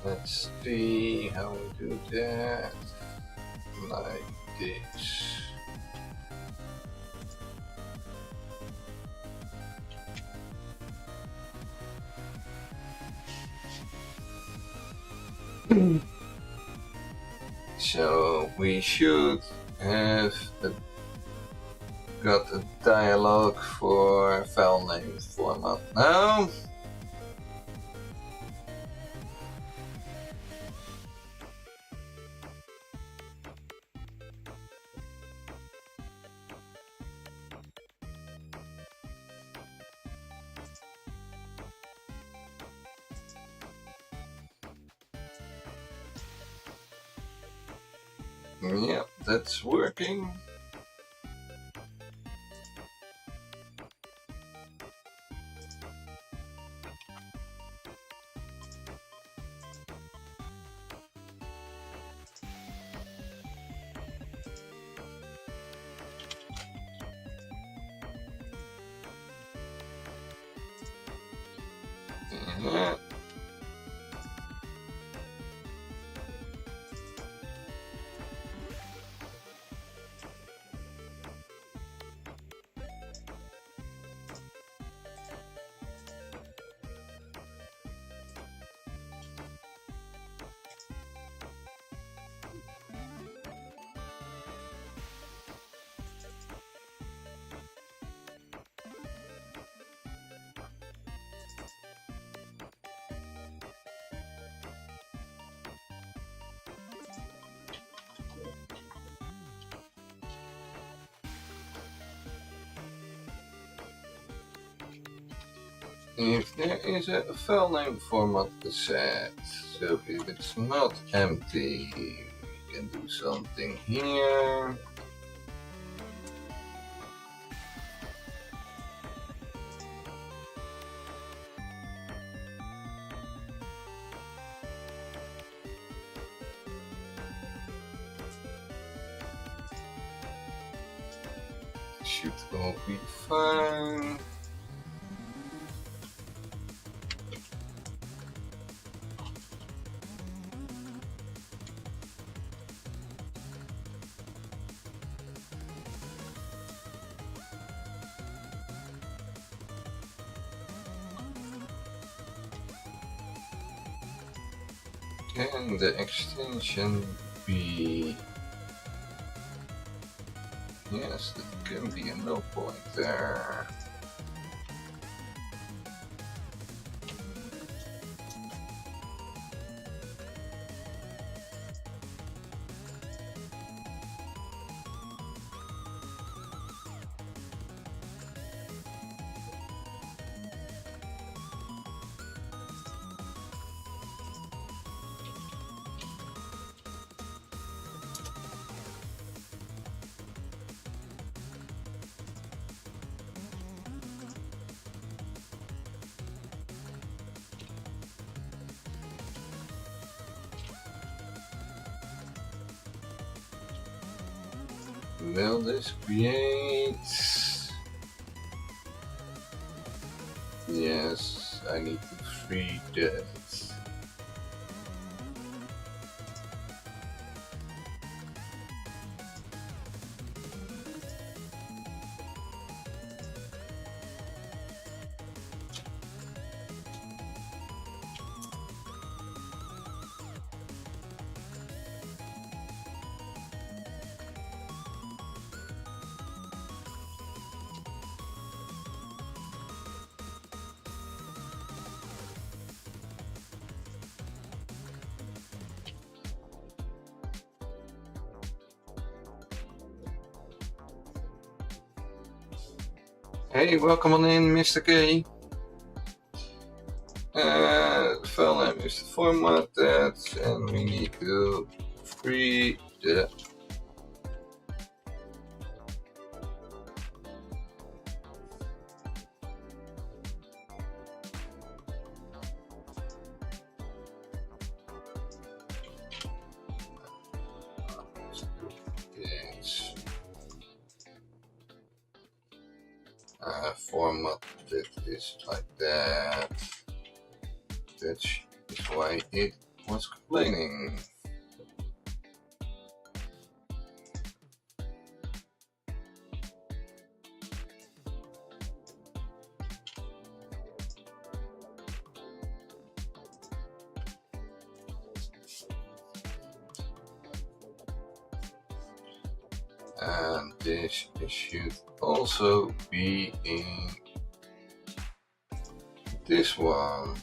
Let's see how we do that. Like this. So we should have got a dialog for file name format now. Yep, that's working. Yeah. if there is a file name format set, so if it's not empty, we can do something here. Should all be fine. Can the extension be... Yes, that can be a null pointer. Will this create... Yes, I need to free that. Hey, welcome on in, Mr. K. The file name is formatted, and we need to free the format that is like that. That's why it was complaining. And this should also be in this one.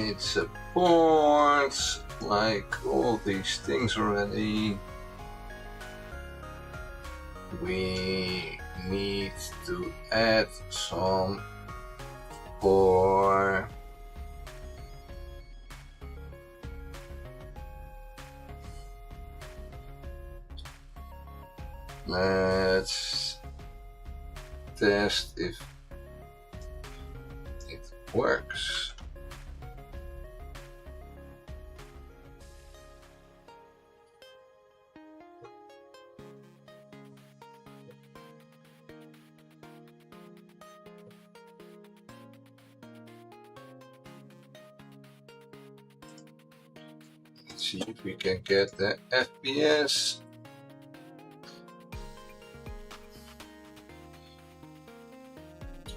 It supports like all these things already. We need to add some for let's test if it works. Let's see if we can get the FPS.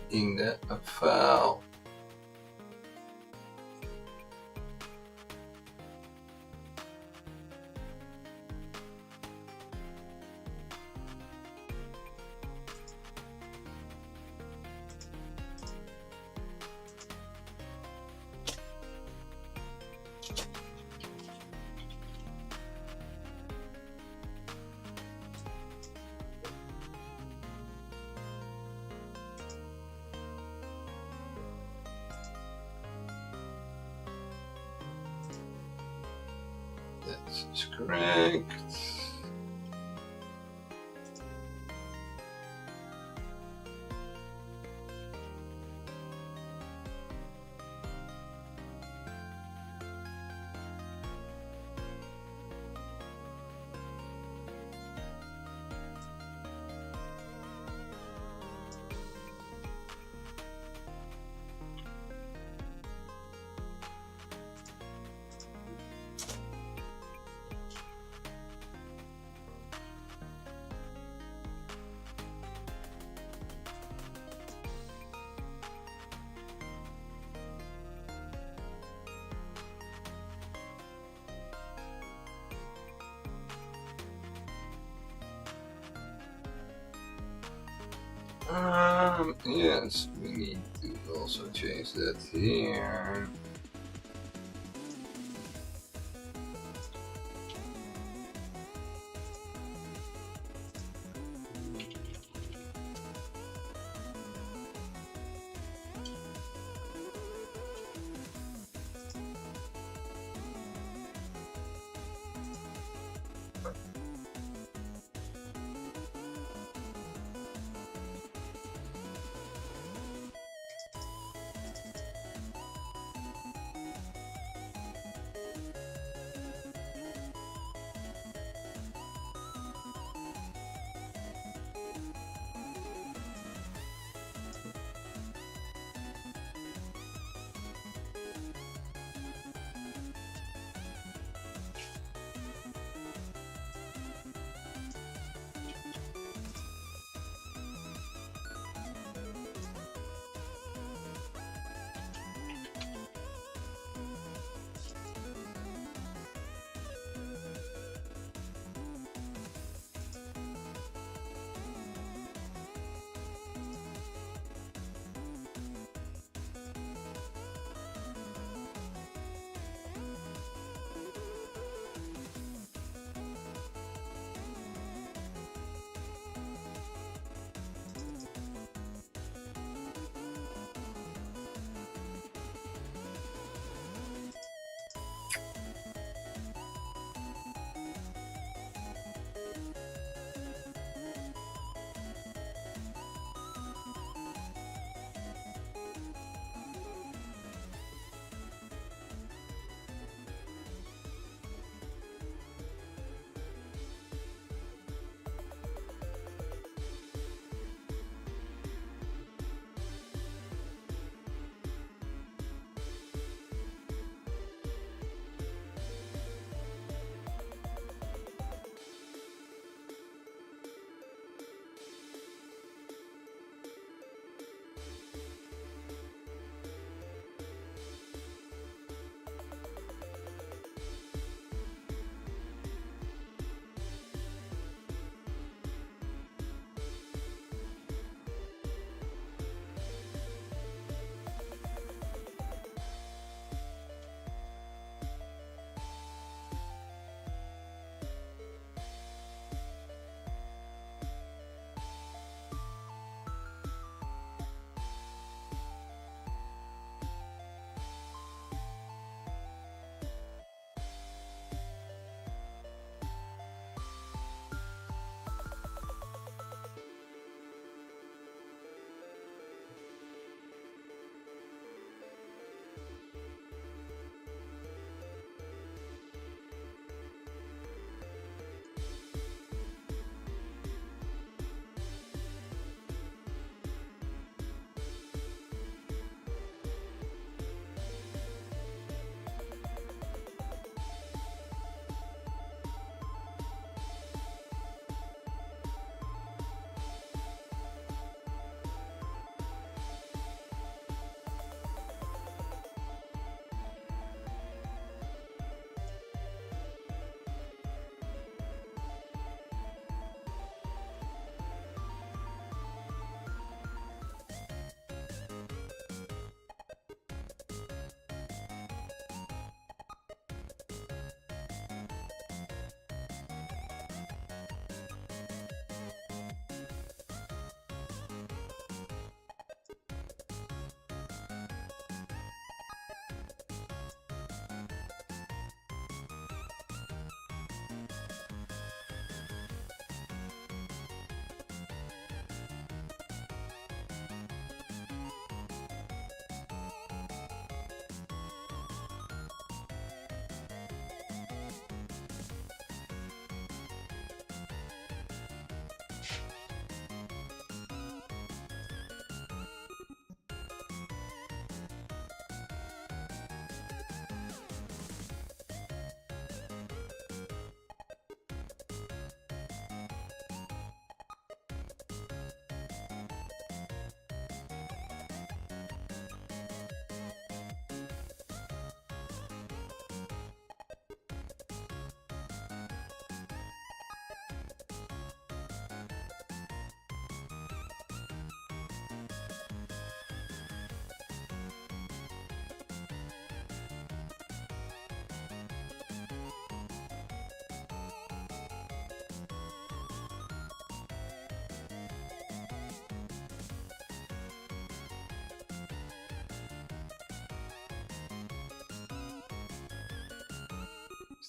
In the file. That's correct. Yes, we need to also change that here.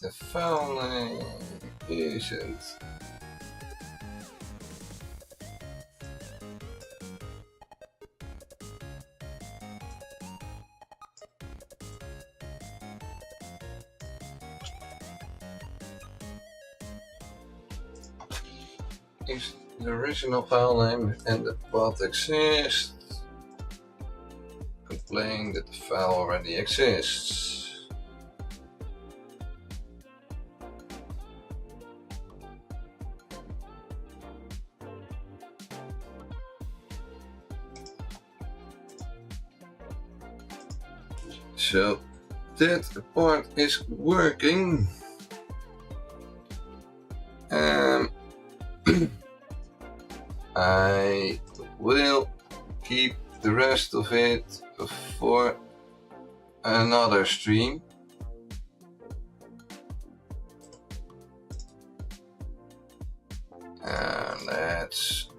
the file name isn't. Is the original file name and the path exist? Complain that the file already exists. So that part is working. I will keep the rest of it for another stream. And let's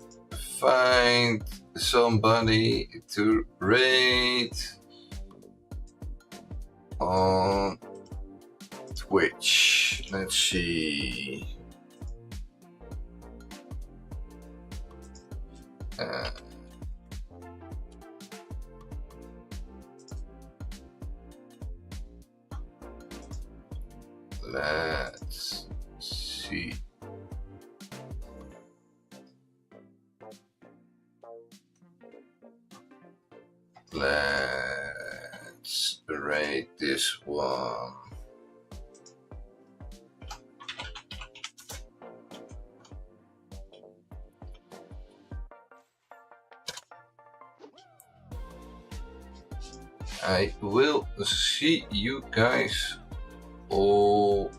find somebody to raid on Twitch. Let's see. Let's see. Let's rate this one. I will see you guys all